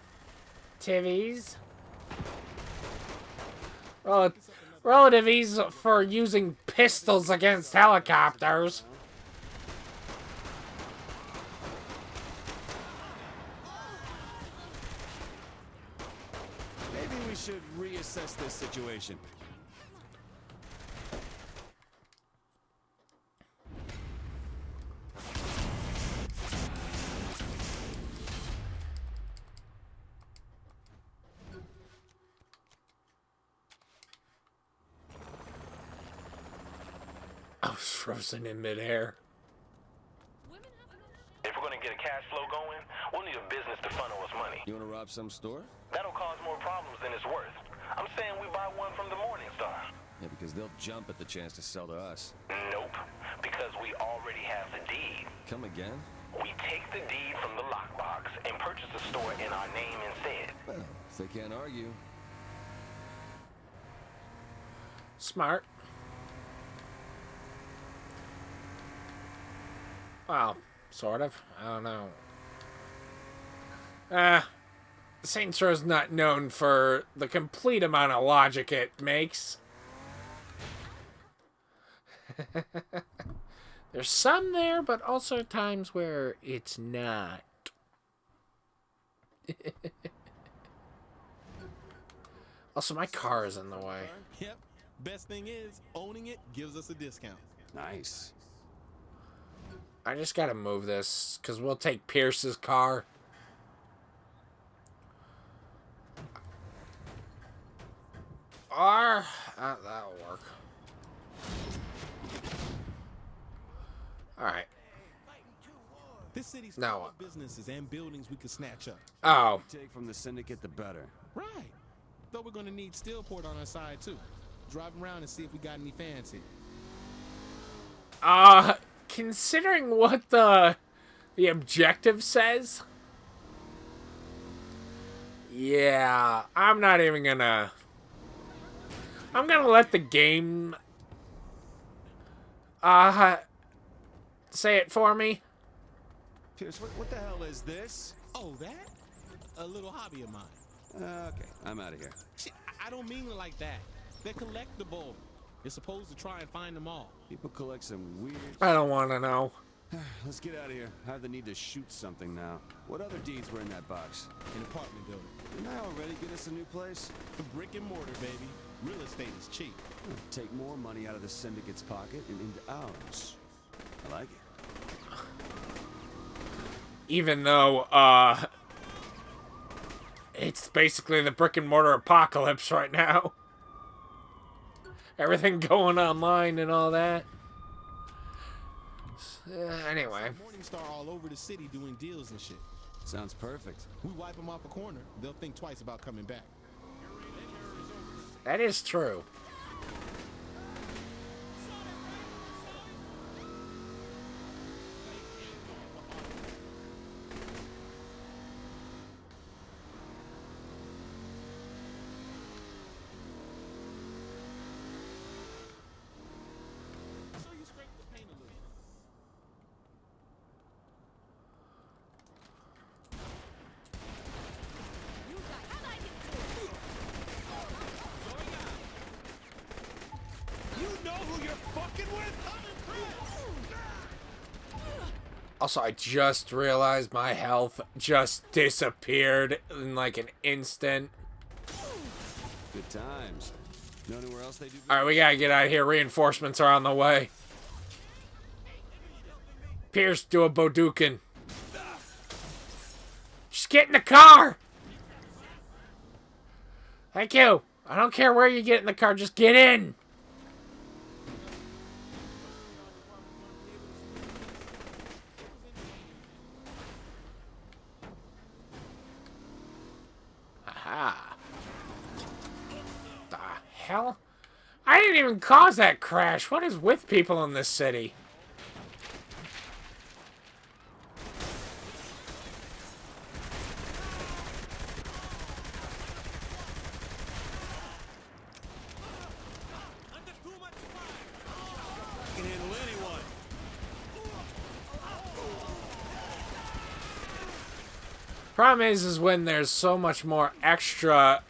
Relativities for using pistols against helicopters. Maybe we should reassess this situation. I was frozen in midair. If we're gonna get a cash flow going, we'll need a business to funnel us money. You wanna rob some store? That'll cause more problems than it's worth. I'm saying we buy one from the Morning Star. Yeah, because they'll jump at the chance to sell to us. Nope, because we already have the deed. Come again? We take the deed from the lockbox and purchase the store in our name instead. Well, if they can't argue. Smart. Well, sort of. I don't know. Saints Row is not known for the complete amount of logic it makes. There's some there, but also times where it's not. Also, my car is in the way. Yep. Best thing is, owning it gives us a discount. Nice. I just gotta move this, because we'll take Pierce's car. Or, that'll work. Alright. This city's now full what? of businesses and buildings we could snatch up. Oh. Take from the syndicate, the better. Right. Though we're gonna need Stillport on our side too. Drive around and see if we got any fans here. Considering what the objective says, yeah, I'm not even gonna. I'm gonna let the game say it for me. Pierce, what the hell is this? Oh, that? A little hobby of mine. Okay, I'm out of here. Shit, I don't mean it like that. They're collectible. You're supposed to try and find them all. People collect some weird... I don't want to know. Let's get out of here. I have the need to shoot something now. What other deeds were in that box? An apartment building. Didn't I already get us a new place? Brick and mortar, baby. Real estate is cheap. Take more money out of the syndicate's pocket and into ours. I like it. Even though, it's basically the brick and mortar apocalypse right now. Everything going online and all that. Anyway. Morningstar all over the city doing deals and shit. Sounds perfect. We wipe them off a corner, they'll think twice about coming back. That is true. Also, I just realized my health just disappeared in like an instant. Good times. Know anywhere else they do? Alright, we gotta get out of here. Reinforcements are on the way. Pierce, do a Bodukin. Just get in the car! Thank you. I don't care where you get in the car, just get in! Aha. The hell? I didn't even cause that crash. What is with people in this city? Can handle anyone. Problem is when there's so much more extra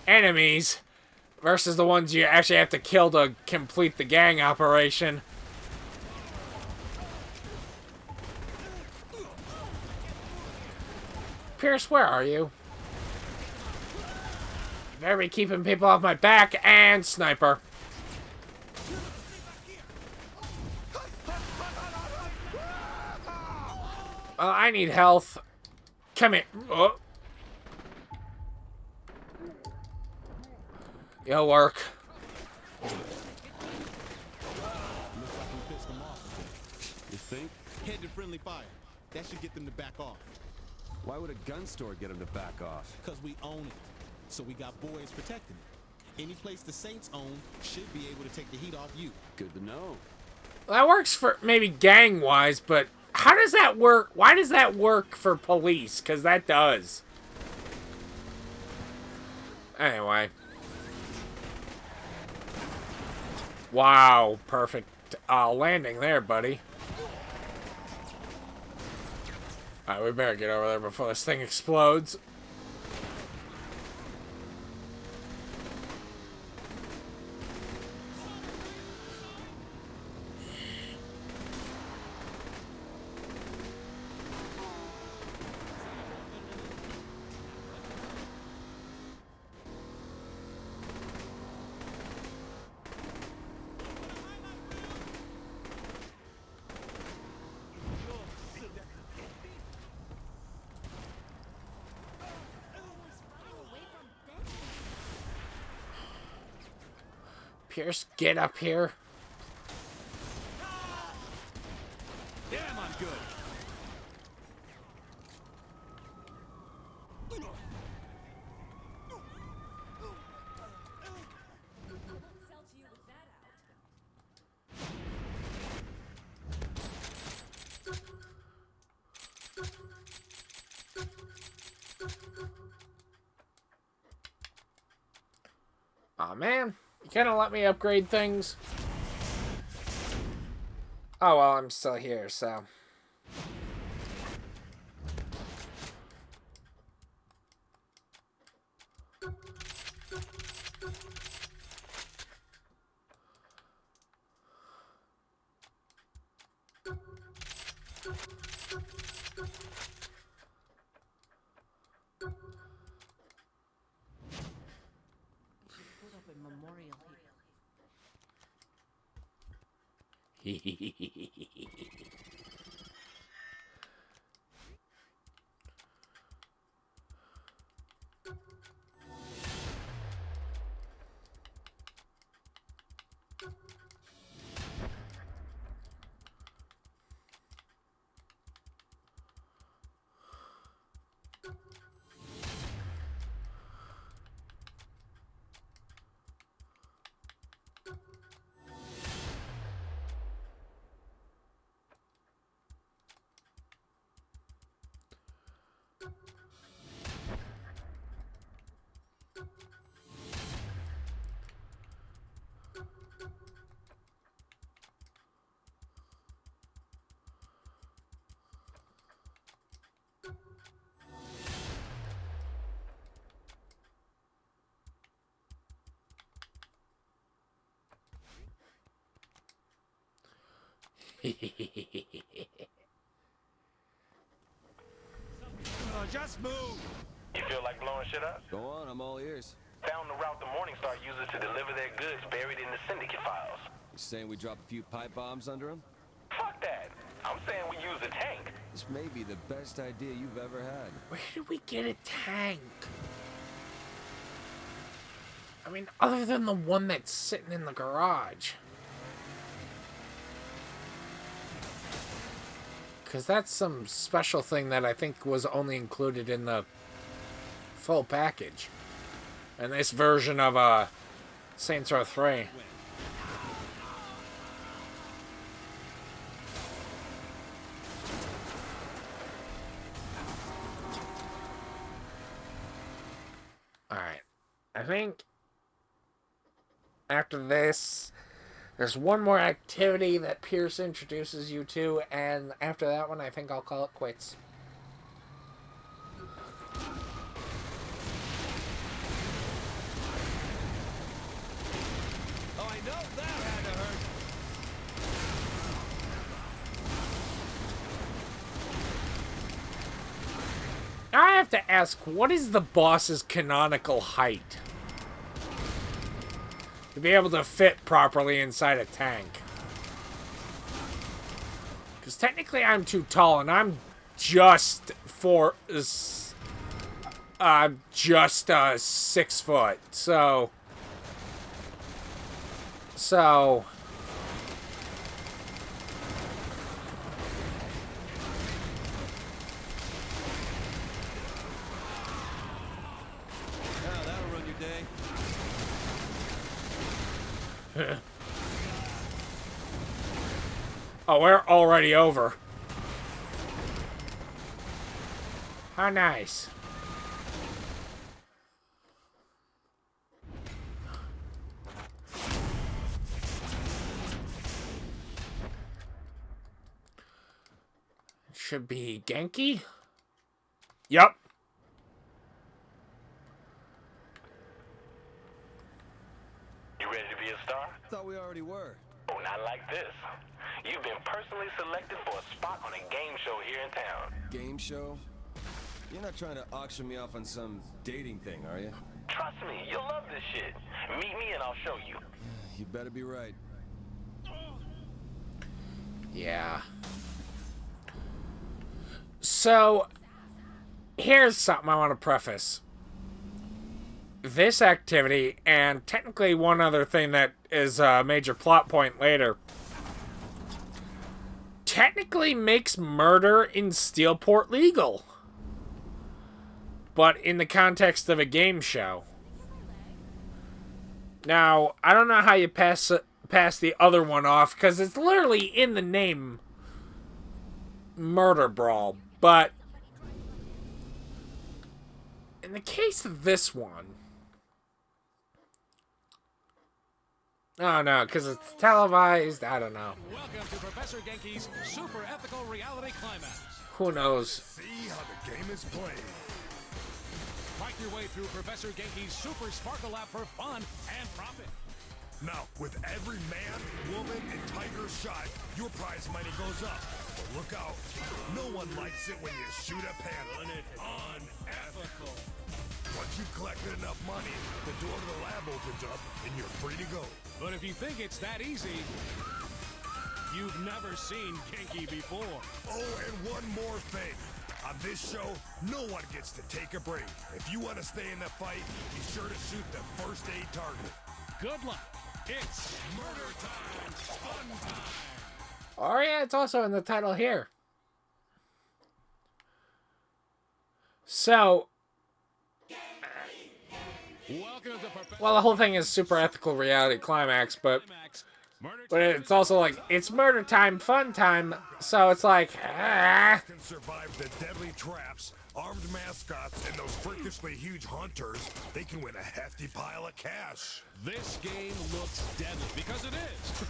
enemies versus the ones you actually have to kill to complete the gang operation. Pierce, where are you? Better be keeping people off my back, and sniper. I need health. Come here. Oh. It'll work. You think? Head to friendly fire. That should get them to back off. Why would a gun store get them to back off? Because we own it. So we got boys protecting it. Any place the Saints own should be able to take the heat off you. Good to know. That works for maybe gang-wise, but how does that work? Why does that work for police? Because that does. Anyway. Wow, perfect landing there, buddy. Alright, we better get over there before this thing explodes. Pierce, get up here. Damn, I'm good. Aw, man. You gonna let me upgrade things? Oh, well, I'm still here, so... Just move. You feel like blowing shit up? Go on, I'm all ears. Found the route the Morningstar uses to deliver their goods buried in the syndicate files. You saying we drop a few pipe bombs under them? Fuck that. I'm saying we use a tank. This may be the best idea you've ever had. Where did we get a tank? I mean, other than the one that's sitting in the garage. Because that's some special thing that I think was only included in the full package. And this version of Saints Row 3. Alright. I think after this, there's one more activity that Pierce introduces you to, and after that one, I think I'll call it quits. Oh, I know that had to hurt. Now I have to ask, what is the boss's canonical height? To be able to fit properly inside a tank. Because technically I'm too tall, and I'm just 6 foot, so... Oh, that'll run your day. Oh, we're already over. How nice. should be Genki. Yup. You ready to be a star? Thought we already were. Oh, not like this. You've been personally selected for a spot on a game show here in town. Game show? You're not trying to auction me off on some dating thing, are you? Trust me, you'll love this shit. Meet me and I'll show you. You better be right. Yeah. So, here's something I want to preface. This activity, and technically one other thing that is a major plot point later, technically makes murder in Steelport legal. But in the context of a game show. Now, I don't know how you pass the other one off, because it's literally in the name Murder Brawl. But in the case of this one, oh no, because it's televised, I don't know. Welcome to Professor Genki's super ethical reality climax. Who knows? See how the game is played. Fight your way through Professor Genki's Super Sparkle Lab for fun and profit. Now, with every man, woman, and tiger shot, your prize money goes up. But look out. No one likes it when you shoot a panda. Unethical. Once you've collected enough money, the door to the lab opens up, and you're free to go. But if you think it's that easy, you've never seen Genki before. Oh, and one more thing. On this show, no one gets to take a break. If you want to stay in the fight, be sure to shoot the first aid target. Good luck. It's murder time, fun time. Oh yeah, it's also in the title here. So, well, the whole thing is super ethical reality climax, but it's also like, it's murder time, fun time, so it's like, Can survive the deadly traps, armed mascots, and those freakishly huge hunters, they can win a hefty pile of cash. This game looks deadly, because it is.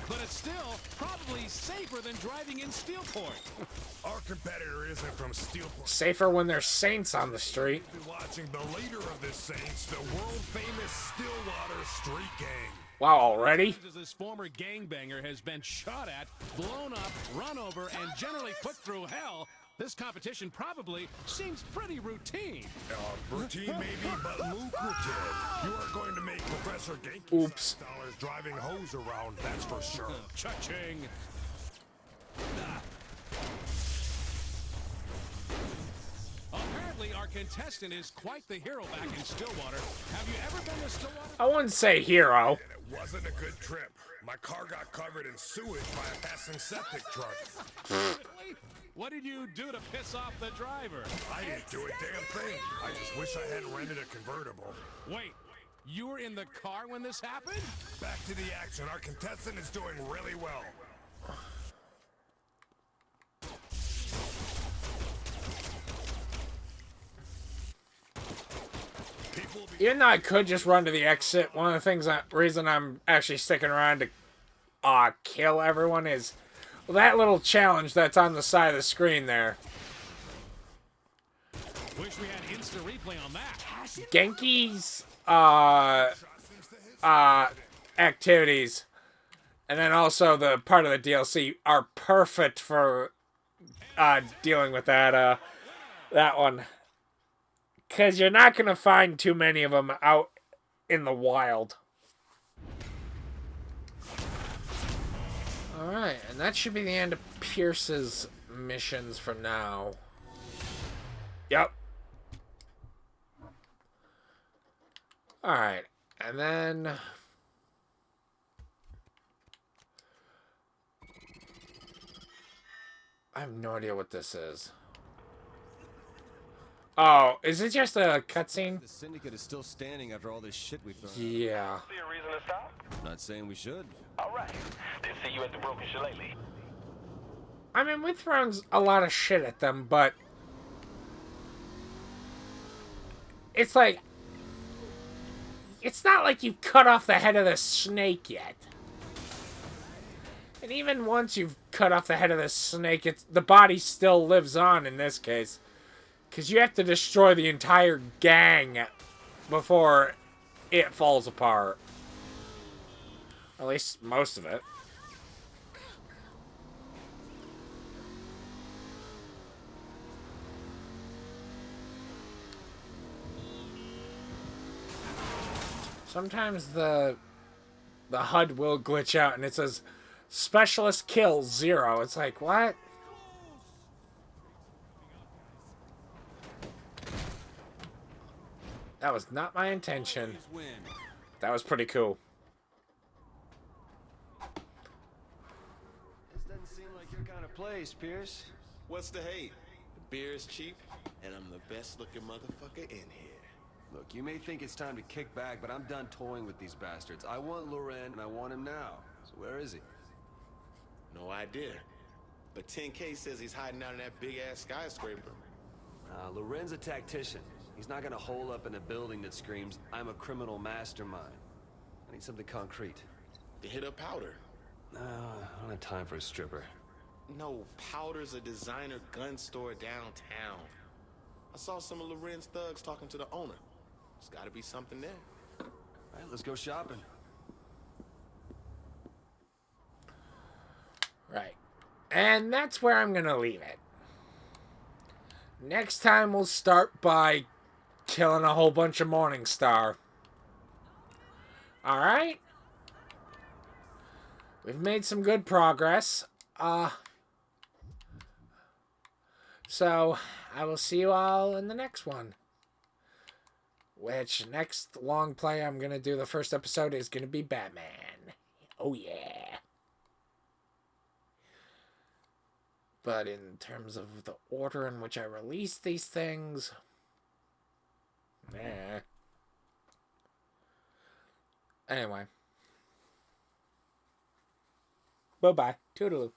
But it's still probably safer than driving in Steelport. Our competitor isn't from Steelport. Safer when there's saints on the street. We'll be watching the leader of the Saints, the world-famous Stillwater Street Gang. Wow, already? This former gangbanger has been shot at, blown up, run over, and generally put through hell. This competition probably seems pretty routine. Routine maybe, but lucrative. You are going to make Professor Genki dollars driving hose around, that's for sure. Cha-ching. Apparently, our contestant is quite the hero back in Stillwater. Have you ever been to Stillwater? I wouldn't say hero. It wasn't a good trip. My car got covered in sewage by a passing septic truck. Really? What did you do to piss off the driver? I didn't do a damn thing. I just wish I hadn't rented a convertible. Wait, you were in the car when this happened? Back to the action. Our contestant is doing really well. Even though I could just run to the exit, one of the things reason I'm actually sticking around to kill everyone is that little challenge that's on the side of the screen there. Wish we had instant replay on that. Genki's activities, and then also the part of the DLC are perfect for dealing with that one. Because you're not going to find too many of them out in the wild. Alright, and that should be the end of Pierce's missions for now. Yep. Alright, and then... I have no idea what this is. Oh, is it just a cutscene? The Syndicate is still standing after all this shit we've thrown. Yeah. See a reason to stop? Not saying we should. All right. Then see you at the Broken Shillelagh. I mean, we've thrown a lot of shit at them, but... It's like... It's not like you've cut off the head of the snake yet. And even once you've cut off the head of the snake, the body still lives on in this case. Because you have to destroy the entire gang before it falls apart. At least most of it. Sometimes the HUD will glitch out and it says specialist kills 0. It's like, what? That was not my intention. That was pretty cool. This doesn't seem like your kind of place, Pierce. What's the hate? The beer is cheap, and I'm the best looking motherfucker in here. Look, you may think it's time to kick back, but I'm done toying with these bastards. I want Loren, and I want him now. So where is he? No idea. But 10K says he's hiding out in that big-ass skyscraper. Loren's a tactician. He's not gonna hole up in a building that screams, I'm a criminal mastermind. I need something concrete. To hit up Powder. No, I don't have time for a stripper. No, Powder's a designer gun store downtown. I saw some of Loren's thugs talking to the owner. There's gotta be something there. All right, let's go shopping. Right. And that's where I'm gonna leave it. Next time we'll start by killing a whole bunch of Morningstar. Alright? We've made some good progress. So, I will see you all in the next one. Which, next long play I'm going to do, the first episode is going to be Batman. Oh yeah. But in terms of the order in which I release these things... Anyway. Bye-bye. Toodaloo.